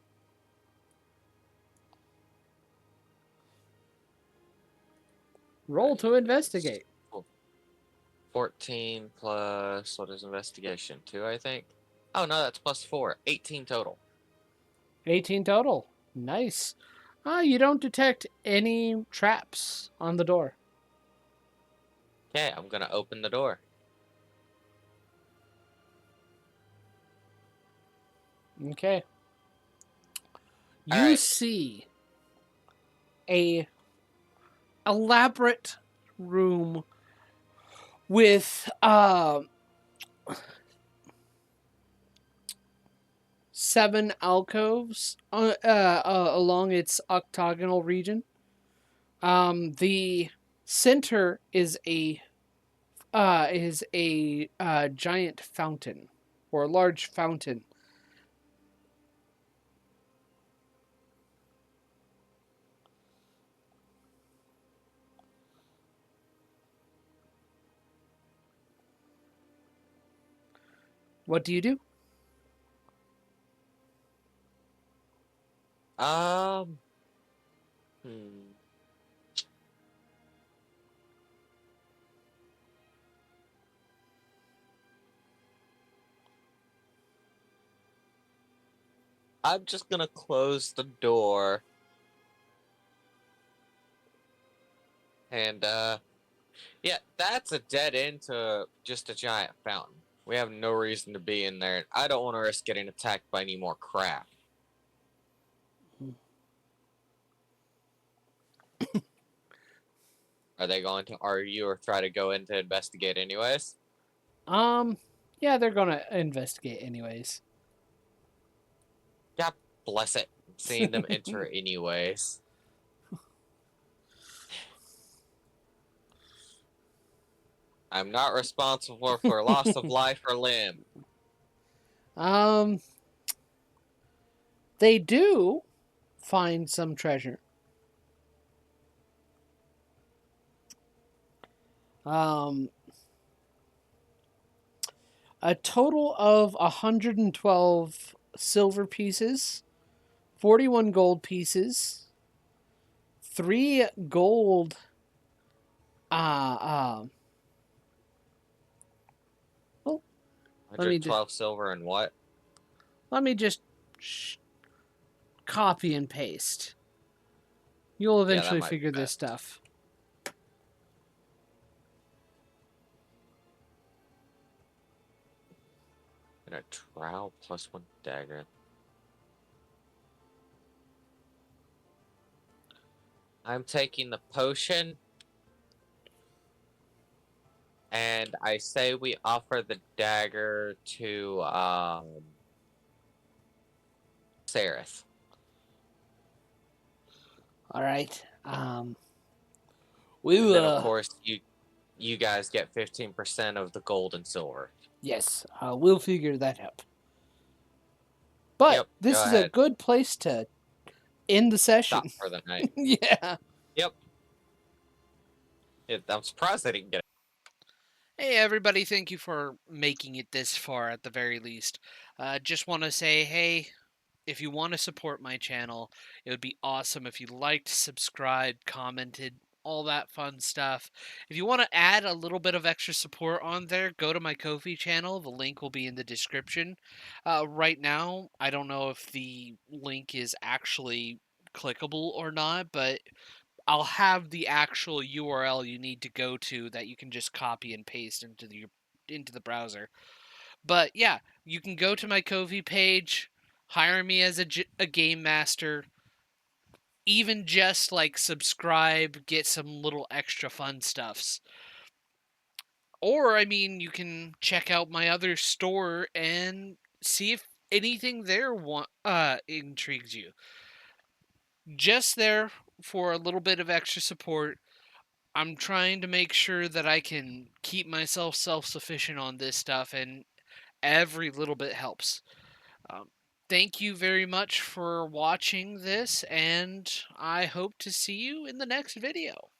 Roll to investigate. 14 plus, what is investigation? 2, I think? Oh, no, that's plus 4. 18 total. 18 total. Nice. You don't detect any traps on the door. Okay, I'm gonna open the door. Okay. You Alright. see a elaborate room with 7 alcoves along its octagonal region. The center is a giant fountain, or a large fountain. What do you do? I'm just gonna close the door. And, yeah, that's a dead end to just a giant fountain. We have no reason to be in there. I don't want to risk getting attacked by any more crap. Are they going to argue or try to go in to investigate anyways? Yeah, they're gonna investigate anyways. God bless it. I'm seeing them enter anyways. I'm not responsible for loss of life or limb. They do find some treasure. A total of 112 silver pieces, 41 gold pieces, 3 gold. 112 silver and what? Let me just copy and paste. You'll eventually figure this stuff. And a trowel +1 dagger. I'm taking the potion. And I say we offer the dagger to Sereth. All right. And then of course you guys get 15% of the gold and silver. Yes, we'll figure that out. But Yep, this go is a ahead. good place to end the session. Stop for the night. Yeah. Yep. I'm surprised they didn't get it. Hey everybody, thank you for making it this far at the very least. Just want to say, hey, if you want to support my channel, it would be awesome if you liked, subscribed, commented, all that fun stuff. If you want to add a little bit of extra support on there, go to my Ko-fi channel. The link will be in the description. Right now, I don't know if the link is actually clickable or not, but I'll have the actual URL you need to go to that you can just copy and paste into the browser. But yeah, you can go to my Ko-fi page, hire me as a game master, even just like subscribe, get some little extra fun stuffs. Or I mean, you can check out my other store and see if anything there intrigues you. Just there for a little bit of extra support. I'm trying to make sure that I can keep myself self-sufficient on this stuff, and every little bit helps. Um, Thank you very much for watching this, and I hope to see you in the next video.